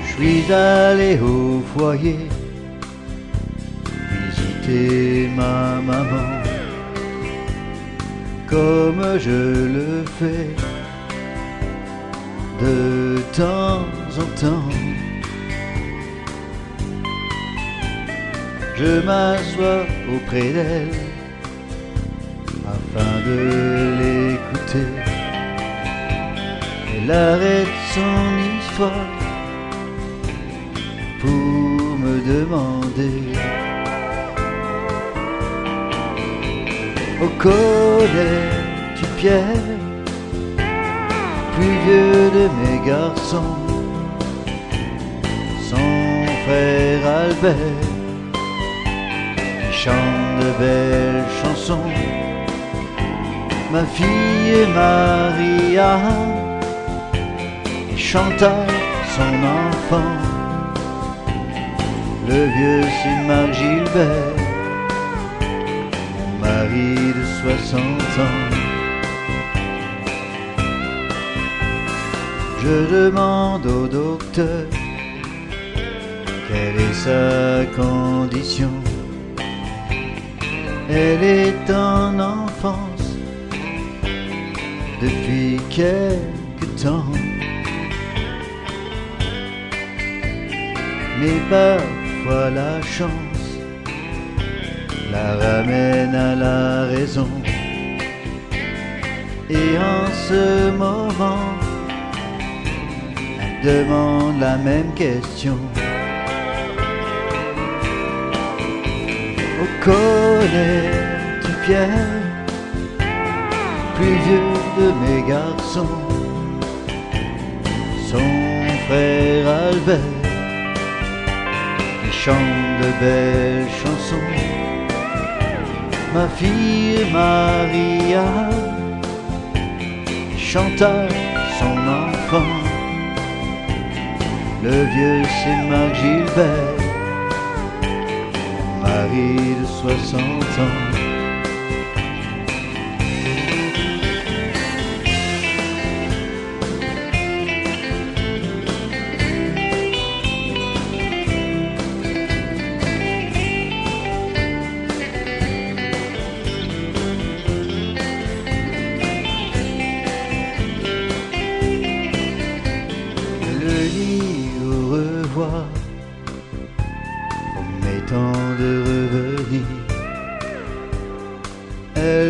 Je suis allé au foyer visiter ma maman, comme je le fais de temps en temps. Je m'assois auprès d'elle afin de l'écouter. Elle arrête son histoire pour me demander: oh, connais-tu Pierre, plus vieux de mes garçons, son frère Albert, chante de belles chansons? Ma fille Maria chanta son enfant. Le vieux c'est Marc Gilbert, mon mari de 60 ans. Je demande au docteur quelle est sa condition. Elle est en enfance depuis quelque temps, mais parfois la chance la ramène à la raison. Et en ce moment, elle demande la même question: oh, connais-tu Pierre, plus vieux de mes garçons, son frère Albert, qui chante de belles chansons? Ma fille Maria chanta son enfant. Le vieux c'est Marc Gilbert, mari de 60 ans. Le lit au revoir, promettant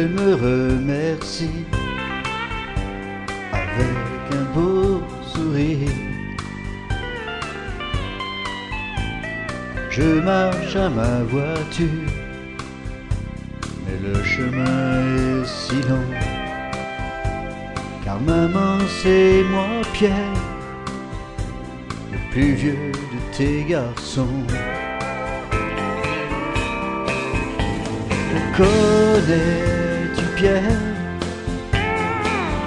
me remercie avec un beau sourire. Je marche à ma voiture, mais le chemin est si long, car maman c'est moi Pierre, le plus vieux de tes garçons. Connais-tu Pierre,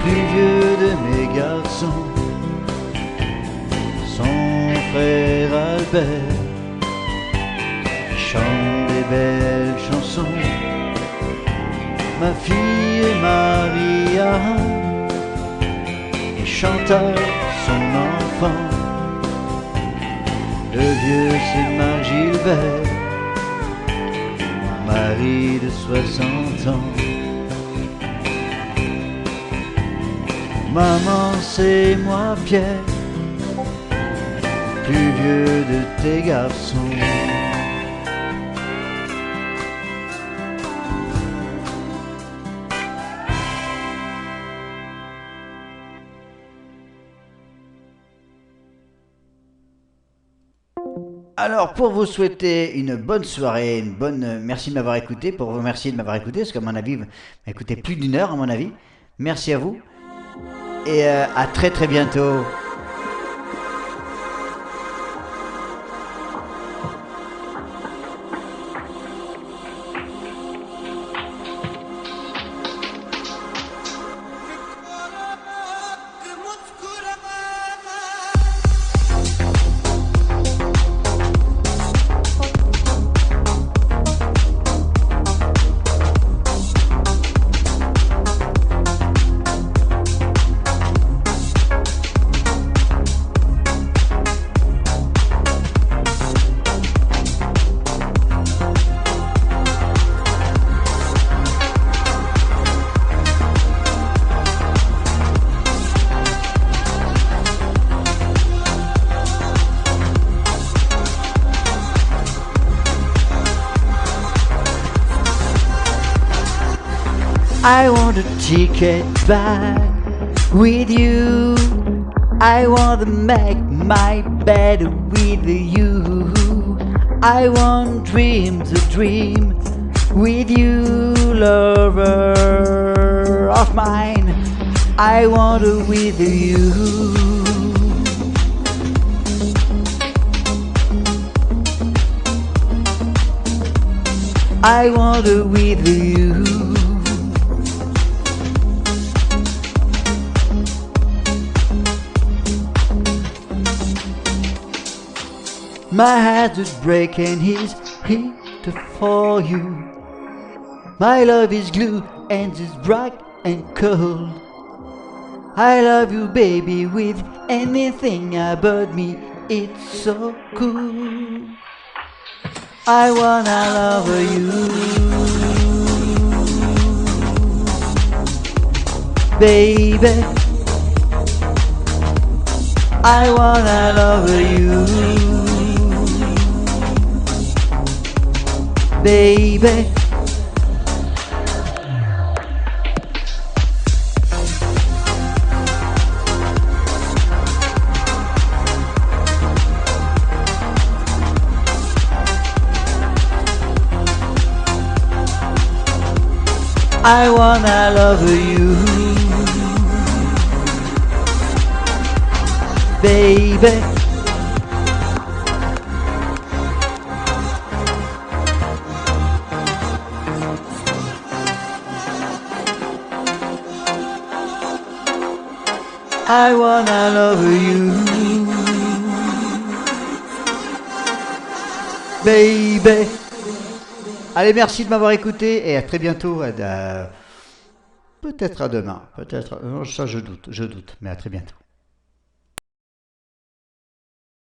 plus vieux de mes garçons? Son frère Albert chante des belles chansons. Ma fille Maria et Chantal son enfant. Le vieux c'est Marc Gilbert, mari de 60 ans. Maman c'est moi Pierre, plus vieux de tes garçons. Alors, pour vous souhaiter une bonne soirée, merci de m'avoir écouté, pour vous remercier de m'avoir écouté, parce qu'à mon avis, vous m'avez écouté plus d'une heure, à mon avis. Merci à vous. Et à très très bientôt. I want a ticket back with you. I want to make my bed with you. I want dreams to dream with you, lover of mine. I want to with you. I want to with you. My heart is breaking, he's here for you. My love is glue and it's bright and cold. I love you baby with anything about me, it's so cool. I wanna love you, baby. I wanna love you, baby. I wanna love you, baby. I wanna love you, baby. Allez, merci de m'avoir écouté et à très bientôt. Peut-être à demain, peut-être. Ça je doute, mais à très bientôt.